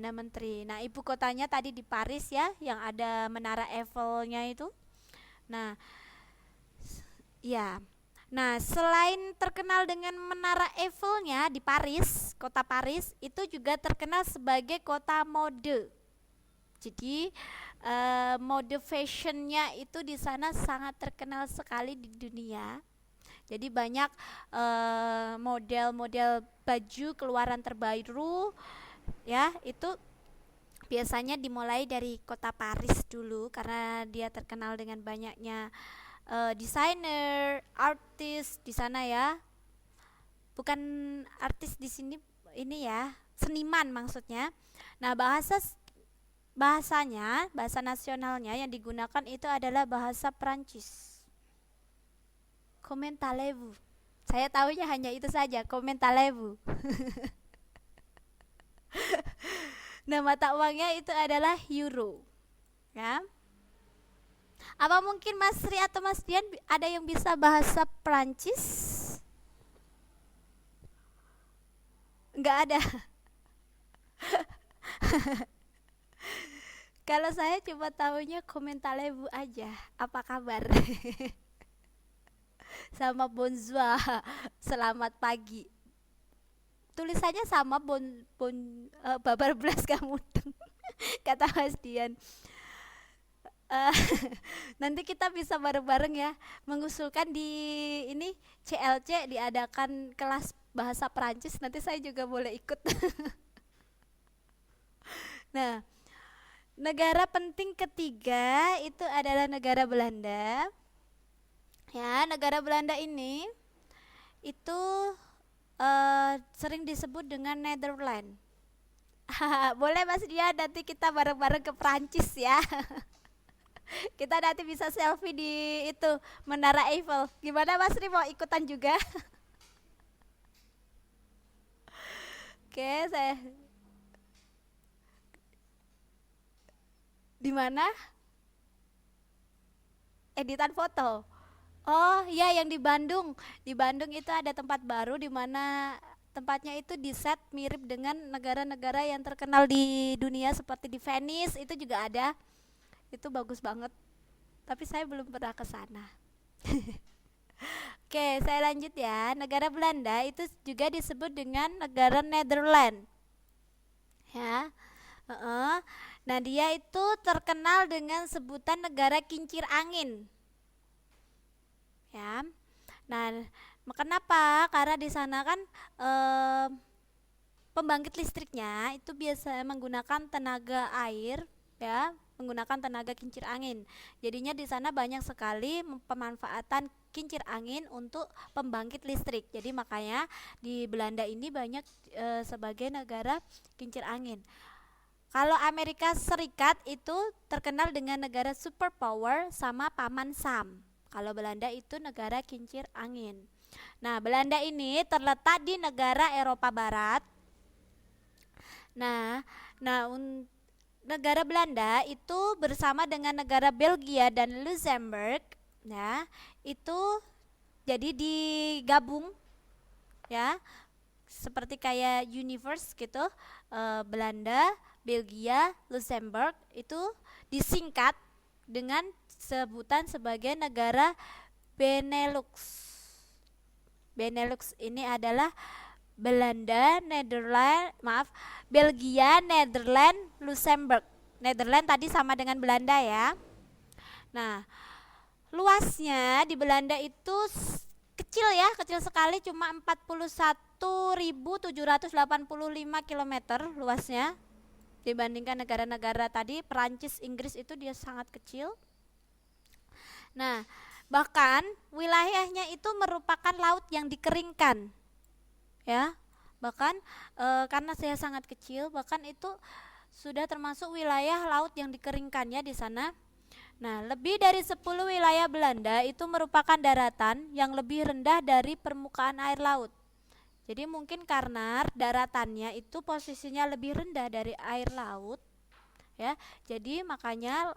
Menteri. Nah, ibu kotanya tadi di Paris ya, yang ada Menara Eiffel-nya itu. Nah, ya. Nah, selain terkenal dengan Menara Eiffel-nya di Paris, kota Paris itu juga terkenal sebagai kota mode. Jadi mode fashionnya itu di sana sangat terkenal sekali di dunia. Jadi banyak model-model baju keluaran terbaru, ya, itu biasanya dimulai dari kota Paris dulu karena dia terkenal dengan banyaknya desainer, artis di sana ya. Bukan artis di sini ini ya, seniman maksudnya. Nah, bahasa nasionalnya yang digunakan itu adalah bahasa Prancis. Commentalez-vous. Saya tahunya hanya itu saja, commentalez-vous. Nah, mata uangnya itu adalah euro. Ya. Apa mungkin Mas Sri atau Mas Dian ada yang bisa bahasa Prancis? Enggak ada. Kalau saya cuma tahunya commentalez-vous aja. Apa kabar? Sama bonjour, selamat pagi. Tulisannya sama babar belas kamudeng. Kata Mas Dian. Nanti kita bisa bareng-bareng ya mengusulkan di ini CLC diadakan kelas bahasa Perancis, nanti saya juga boleh ikut. Nah, negara penting ketiga itu adalah negara Belanda. Ya, negara Belanda ini itu sering disebut dengan Netherlands. Boleh Mas Dia, nanti kita bareng-bareng ke Perancis ya. Kita nanti bisa selfie di itu Menara Eiffel. Gimana Mas Ri, mau ikutan juga? Oke, saya di mana? Editan foto. Oh iya, yang di Bandung. Di Bandung itu ada tempat baru di mana tempatnya itu di set mirip dengan negara-negara yang terkenal di dunia seperti di Venice itu juga ada. Itu bagus banget. Tapi saya belum pernah ke sana. Oke, saya lanjut ya. Negara Belanda itu juga disebut dengan negara Netherlands. Ya. Heeh. Nah, dia itu terkenal dengan sebutan negara kincir angin. Ya. Nah, kenapa? Karena di sana kan eh, pembangkit listriknya itu biasa menggunakan tenaga air, ya, menggunakan tenaga kincir angin. Jadinya di sana banyak sekali pemanfaatan kincir angin untuk pembangkit listrik. Jadi makanya di Belanda ini banyak sebagai negara kincir angin. Kalau Amerika Serikat itu terkenal dengan negara superpower sama paman Sam. Kalau Belanda itu negara kincir angin. Nah, Belanda ini terletak di negara Eropa Barat. Nah, nah negara Belanda itu bersama dengan negara Belgia dan Luxembourg, ya, itu jadi digabung, ya, seperti kayak universe gitu. Belanda, Belgia, Luxembourg itu disingkat dengan sebutan sebagai negara Benelux. Benelux ini adalah Belanda, Netherlands, maaf, Belgia, Netherlands, Luxembourg. Netherlands tadi sama dengan Belanda ya. Nah, luasnya di Belanda itu kecil ya, kecil sekali, cuma 41.785 kilometer luasnya. Dibandingkan negara-negara tadi, Perancis, Inggris itu dia sangat kecil. Nah, bahkan wilayahnya itu merupakan laut yang dikeringkan. Ya, bahkan karena saya sangat kecil, bahkan itu sudah termasuk wilayah laut yang dikeringkan ya di sana. Nah, lebih dari 10 wilayah Belanda itu merupakan daratan yang lebih rendah dari permukaan air laut. Jadi mungkin karena daratannya itu posisinya lebih rendah dari air laut, ya. Jadi makanya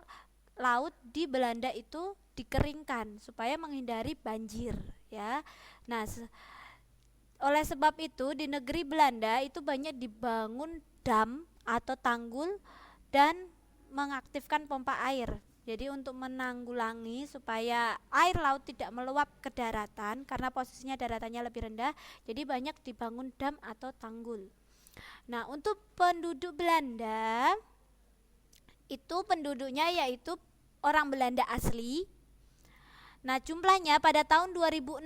laut di Belanda itu dikeringkan supaya menghindari banjir, ya. Nah, oleh sebab itu di negeri Belanda itu banyak dibangun dam atau tanggul dan mengaktifkan pompa air. Jadi untuk menanggulangi supaya air laut tidak meluap ke daratan karena posisinya daratannya lebih rendah, jadi banyak dibangun dam atau tanggul. Nah, untuk penduduk Belanda itu penduduknya yaitu orang Belanda asli. Nah, jumlahnya pada tahun 2006,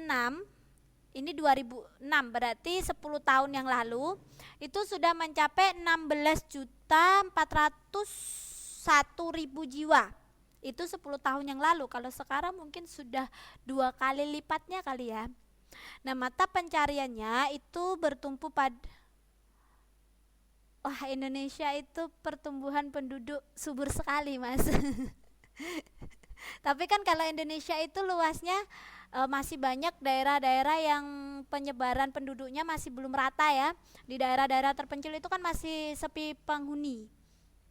ini 2006 berarti 10 tahun yang lalu itu sudah mencapai 16.401.000 jiwa. Itu 10 tahun yang lalu. Kalau sekarang mungkin sudah 2 kali lipatnya kali ya. Nah, mata pencariannya itu bertumpu pada wah, Indonesia itu pertumbuhan penduduk subur sekali, Mas. Tapi kan kalau Indonesia itu luasnya masih banyak daerah-daerah yang penyebaran penduduknya masih belum rata ya. Di daerah-daerah terpencil itu kan masih sepi penghuni.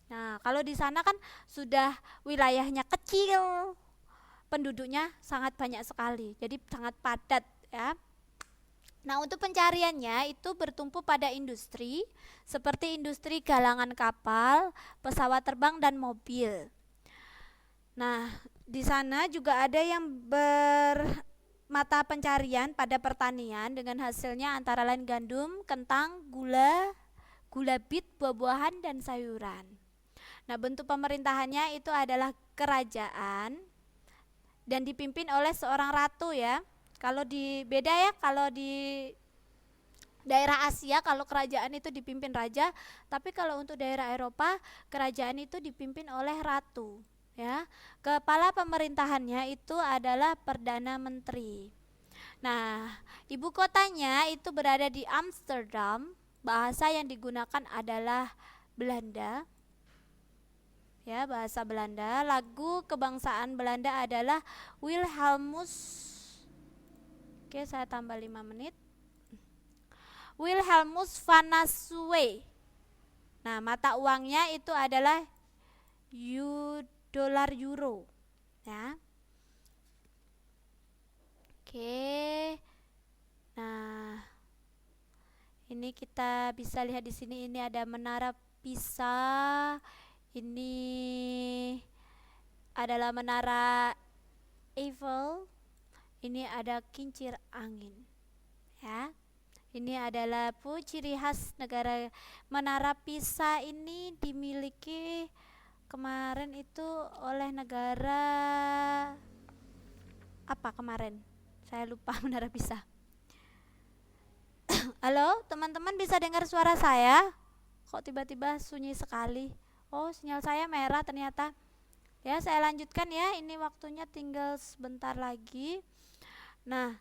Nah, kalau di sana kan sudah wilayahnya kecil, penduduknya sangat banyak sekali. Jadi sangat padat ya. Nah, untuk pencariannya itu bertumpu pada industri seperti industri galangan kapal, pesawat terbang dan mobil. Nah, di sana juga ada yang bermata pencarian pada pertanian dengan hasilnya antara lain gandum, kentang, gula, gula bit, buah-buahan dan sayuran. Nah, bentuk pemerintahannya itu adalah kerajaan dan dipimpin oleh seorang ratu ya. Kalau di beda ya, kalau di daerah Asia kalau kerajaan itu dipimpin raja, tapi kalau untuk daerah Eropa kerajaan itu dipimpin oleh ratu. Ya, kepala pemerintahannya itu adalah perdana menteri. Nah, ibu kotanya itu berada di Amsterdam. Bahasa yang digunakan adalah Belanda. Ya, bahasa Belanda. Lagu kebangsaan Belanda adalah Wilhelmus. Oke, saya tambah 5 menit. Wilhelmus van Nassau. Nah, mata uangnya itu adalah dolar euro, ya. Oke. Nah, ini kita bisa lihat di sini, ini ada Menara Pisa. Ini adalah Menara Eiffel. Ini ada kincir angin. Ya. Ini adalah ciri khas negara. Menara Pisa ini dimiliki kemarin itu oleh negara apa kemarin? Saya lupa Menara Pisa. Halo, teman-teman bisa dengar suara saya? Kok tiba-tiba sunyi sekali? Oh, sinyal saya merah ternyata. Ya, saya lanjutkan ya. Ini waktunya tinggal sebentar lagi. Nah,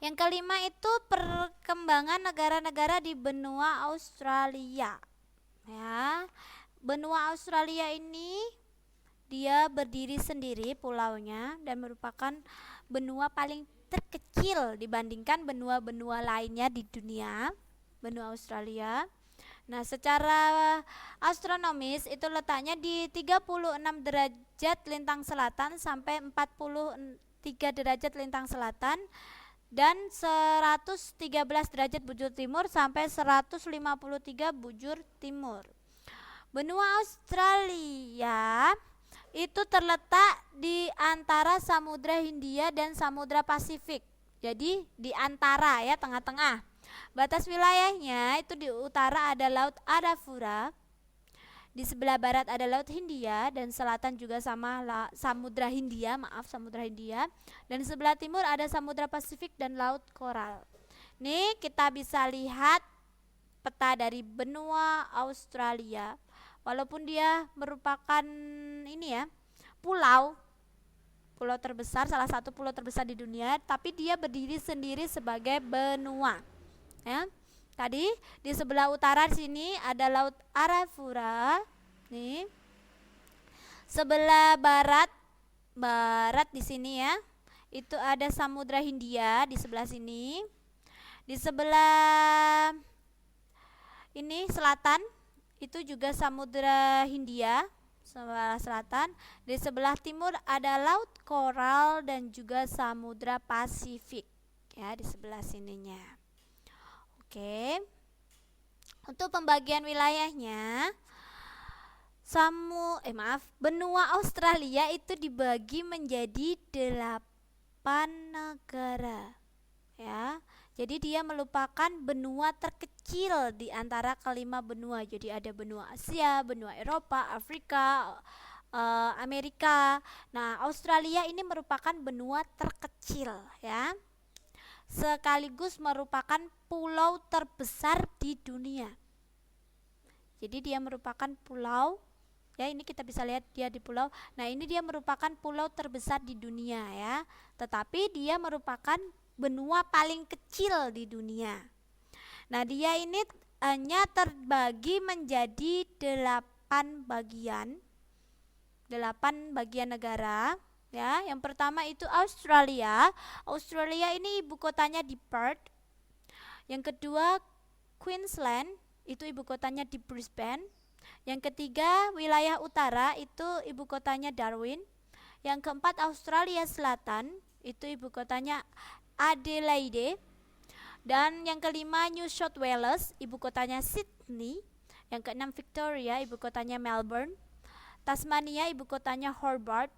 yang kelima itu perkembangan negara-negara di benua Australia. Ya, benua Australia ini dia berdiri sendiri pulaunya dan merupakan benua paling terkecil dibandingkan benua-benua lainnya di dunia, benua Australia. Nah, secara astronomis itu letaknya di 36 derajat lintang selatan sampai 43 derajat lintang selatan dan 113 derajat bujur timur sampai 153 bujur timur. Benua Australia itu terletak di antara Samudra Hindia dan Samudra Pasifik. Jadi di antara ya, tengah-tengah. Batas wilayahnya itu di utara ada Laut Arafura, di sebelah barat ada Laut Hindia dan selatan juga sama Samudra Hindia, dan sebelah timur ada Samudra Pasifik dan Laut Koral. Nih kita bisa lihat peta dari benua Australia. Walaupun dia merupakan ini ya, pulau terbesar, salah satu pulau terbesar di dunia, tapi dia berdiri sendiri sebagai benua. Ya. Tadi di sebelah utara sini ada Laut Arafura. Nih. Sebelah barat di sini ya. Itu ada Samudra Hindia di sebelah sini. Di sebelah ini selatan itu juga Samudra Hindia sebelah selatan. Di sebelah timur ada Laut Koral dan juga Samudra Pasifik ya di sebelah sininya. Oke. Untuk pembagian wilayahnya benua Australia itu dibagi menjadi 8 negara. Ya. Jadi dia merupakan benua terkecil di antara kelima benua. Jadi ada benua Asia, benua Eropa, Afrika, Amerika. Nah, Australia ini merupakan benua terkecil ya. Sekaligus merupakan pulau terbesar di dunia. Jadi dia merupakan pulau. Ya, ini kita bisa lihat dia di pulau. Nah, ini dia merupakan pulau terbesar di dunia ya. Tetapi dia merupakan benua paling kecil di dunia. Nah, dia ini hanya terbagi menjadi 8 bagian negara ya. Yang pertama itu Australia. Australia ini ibu kotanya di Perth. Yang kedua Queensland, itu ibu kotanya di Brisbane. Yang ketiga wilayah utara itu ibu kotanya Darwin. Yang keempat Australia Selatan, itu ibu kotanya Adelaide. Dan yang kelima New South Wales, ibu kotanya Sydney. Yang keenam Victoria, ibu kotanya Melbourne. Tasmania, ibu kotanya Hobart.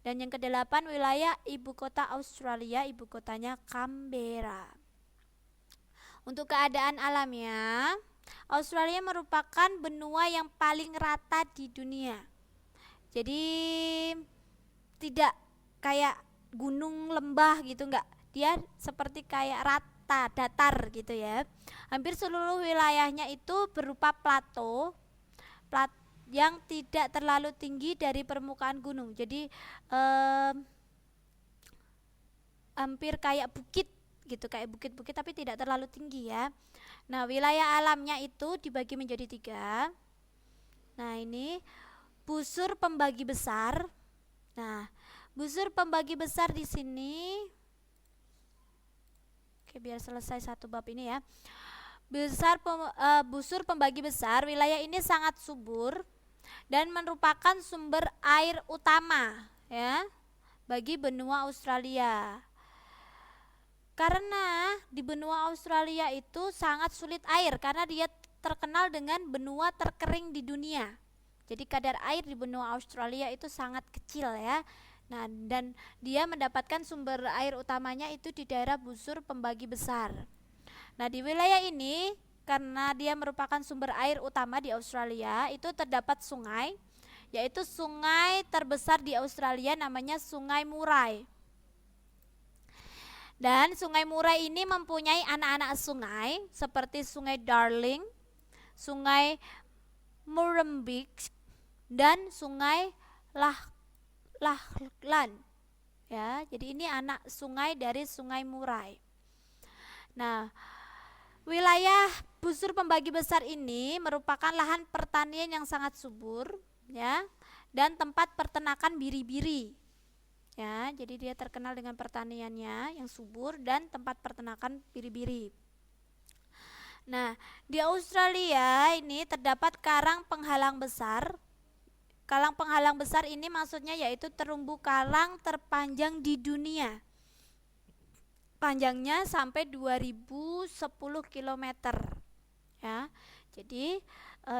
Dan yang kedelapan wilayah ibu kota Australia, ibu kotanya Canberra. Untuk keadaan alamnya, Australia merupakan benua yang paling rata di dunia. Jadi tidak kayak gunung lembah gitu, enggak. Dia seperti kayak rata, datar gitu ya. Hampir seluruh wilayahnya itu berupa plato yang tidak terlalu tinggi dari permukaan gunung. Jadi hampir kayak bukit gitu, kayak bukit-bukit tapi tidak terlalu tinggi ya. Nah, wilayah alamnya itu dibagi menjadi 3. Nah, ini busur pembagi besar. Nah, busur pembagi besar di sini. Oke, biar selesai satu bab ini ya. Busur pembagi besar, wilayah ini sangat subur dan merupakan sumber air utama ya bagi benua Australia. Karena di benua Australia itu sangat sulit air karena dia terkenal dengan benua terkering di dunia. Jadi kadar air di benua Australia itu sangat kecil ya. Nah, dan dia mendapatkan sumber air utamanya itu di daerah busur pembagi besar. Nah, di wilayah ini karena dia merupakan sumber air utama di Australia, itu terdapat sungai, yaitu sungai terbesar di Australia namanya Sungai Murai. Dan Sungai Murai ini mempunyai anak-anak sungai seperti Sungai Darling, Sungai Murrumbidgee, dan Sungai Lachlan. Ya, jadi ini anak sungai dari Sungai Murai. Nah, wilayah busur pembagi besar ini merupakan lahan pertanian yang sangat subur, ya, dan tempat peternakan biri-biri. Ya, jadi dia terkenal dengan pertaniannya yang subur dan tempat peternakan biri-biri. Nah, di Australia ini terdapat karang penghalang besar. Karang penghalang besar ini maksudnya yaitu terumbu karang terpanjang di dunia. Panjangnya sampai 2010 km. Ya. Jadi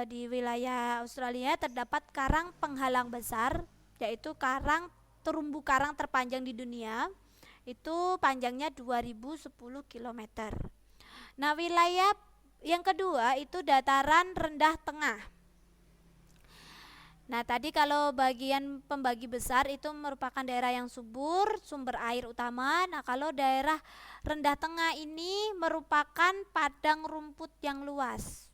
di wilayah Australia terdapat karang penghalang besar, yaitu terumbu karang terpanjang di dunia. Itu panjangnya 2010 km. Nah, wilayah yang kedua itu dataran rendah tengah. Nah, tadi kalau bagian pembagi besar itu merupakan daerah yang subur, sumber air utama. Nah, kalau daerah rendah tengah ini merupakan padang rumput yang luas.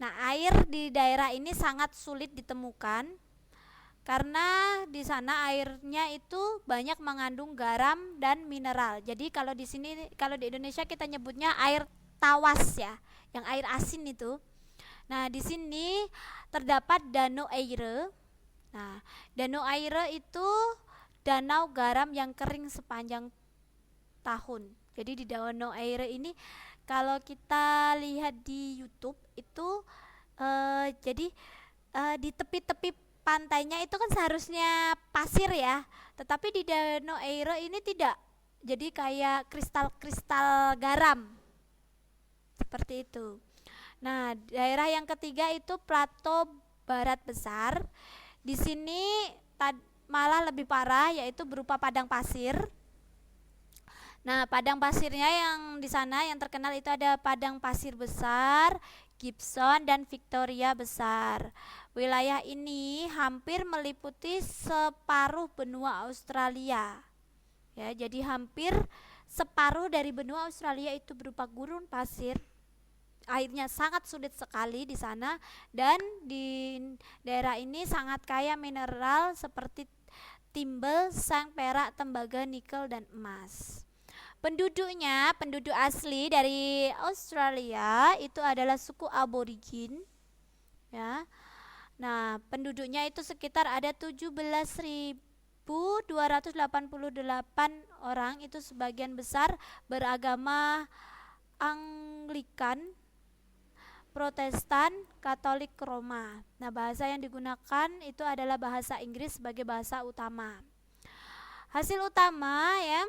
Nah, air di daerah ini sangat sulit ditemukan karena di sana airnya itu banyak mengandung garam dan mineral. Jadi kalau di Indonesia kita nyebutnya air tawas ya, yang air asin itu. Nah, di sini terdapat Danau Eire. Nah, Danau Eire itu danau garam yang kering sepanjang tahun. Jadi di Danau Eire ini kalau kita lihat di YouTube itu di tepi-tepi pantainya itu kan seharusnya pasir ya, tetapi di Danau Eire ini tidak. Jadi kayak kristal-kristal garam. Seperti itu. Nah, daerah yang ketiga itu Plato Barat Besar. Di sini malah lebih parah, yaitu berupa padang pasir. Nah, padang pasirnya yang di sana yang terkenal itu ada padang pasir besar, Gibson, dan Victoria besar. Wilayah ini hampir meliputi separuh benua Australia. Ya, jadi hampir separuh dari benua Australia itu berupa gurun pasir. Airnya sangat sulit sekali di sana, dan di daerah ini sangat kaya mineral seperti timbel, sang, perak, tembaga, nikel, dan emas. Penduduk asli dari Australia itu adalah suku aborigin. Ya. Nah, penduduknya itu sekitar ada 17.288 orang, itu sebagian besar beragama Anglikan, Protestan, Katolik, Roma. Nah, bahasa yang digunakan itu adalah bahasa Inggris sebagai bahasa utama. Hasil utama ya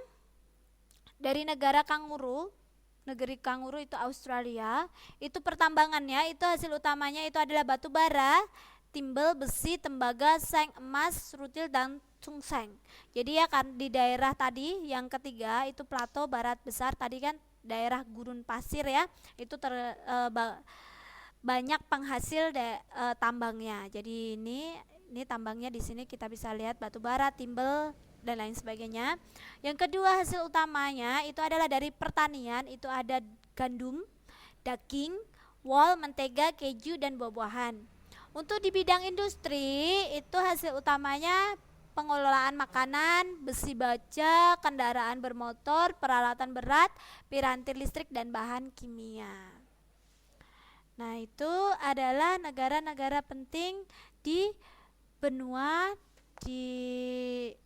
dari negeri kanguru itu Australia, itu pertambangannya itu hasil utamanya itu adalah batu bara, timbel, besi, tembaga, seng, emas, rutil, dan tungseng. Jadi ya kan di daerah tadi yang ketiga itu Plato Barat Besar tadi kan daerah gurun pasir ya, itu banyak penghasil tambangnya. Jadi ini tambangnya di sini kita bisa lihat batu bara, timbel, dan lain sebagainya. Yang kedua hasil utamanya itu adalah dari pertanian, itu ada gandum, daging, wol, mentega, keju, dan buah-buahan. Untuk di bidang industri itu hasil utamanya pengelolaan makanan, besi baja, kendaraan bermotor, peralatan berat, piranti listrik, dan bahan kimia. Nah, itu adalah negara-negara penting di benua di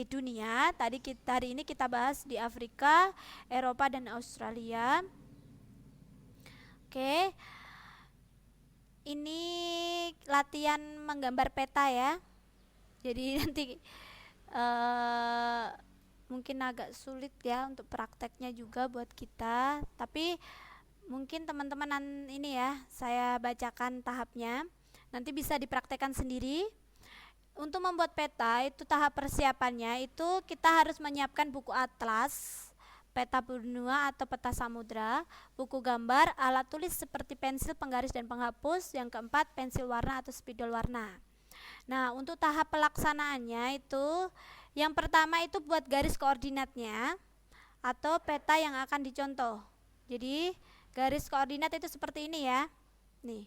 dunia. Hari ini kita bahas di Afrika, Eropa, dan Australia. Oke. Ini latihan menggambar peta ya. Jadi nanti mungkin agak sulit ya untuk prakteknya juga buat kita, tapi mungkin teman-teman ini ya saya bacakan tahapnya, nanti bisa dipraktekkan sendiri. Untuk membuat peta itu tahap persiapannya itu kita harus menyiapkan buku atlas, peta benua atau peta samudra, buku gambar, alat tulis seperti pensil, penggaris dan penghapus. Yang keempat, pensil warna atau spidol warna. Nah, untuk tahap pelaksanaannya itu yang pertama itu buat garis koordinatnya atau peta yang akan dicontoh. Jadi garis koordinat itu seperti ini ya. Nih,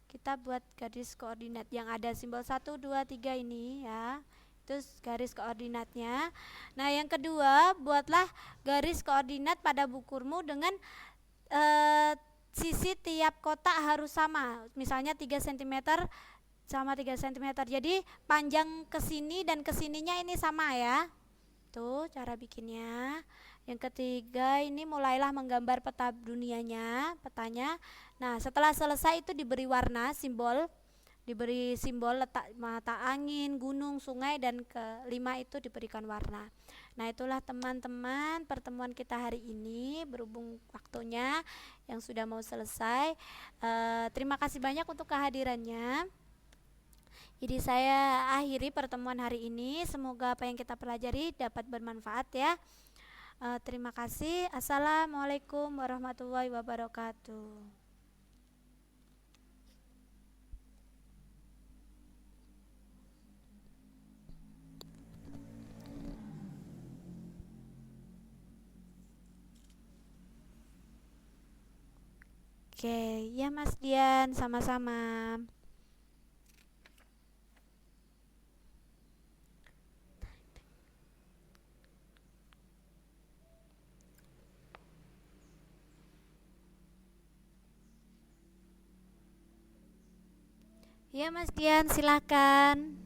kita buat garis koordinat yang ada simbol 1, 2, 3 ini ya. Itu garis koordinatnya. Nah, yang kedua, buatlah garis koordinat pada bukumu dengan sisi tiap kotak harus sama. Misalnya 3 cm sama 3 cm. Jadi panjang ke sini dan ke sininya ini sama ya. Tuh cara bikinnya. Yang ketiga, ini mulailah menggambar peta dunianya, petanya. Nah, setelah selesai itu diberi warna, diberi simbol letak mata angin, gunung, sungai, dan kelima itu diberikan warna. Nah, itulah teman-teman pertemuan kita hari ini, berhubung waktunya yang sudah mau selesai. Terima kasih banyak untuk kehadirannya. Jadi saya akhiri pertemuan hari ini. Semoga apa yang kita pelajari dapat bermanfaat ya. Terima kasih. Assalamualaikum warahmatullahi wabarakatuh. Oke, ya Mas Dian, sama-sama. Ya Mas Dian, silakan.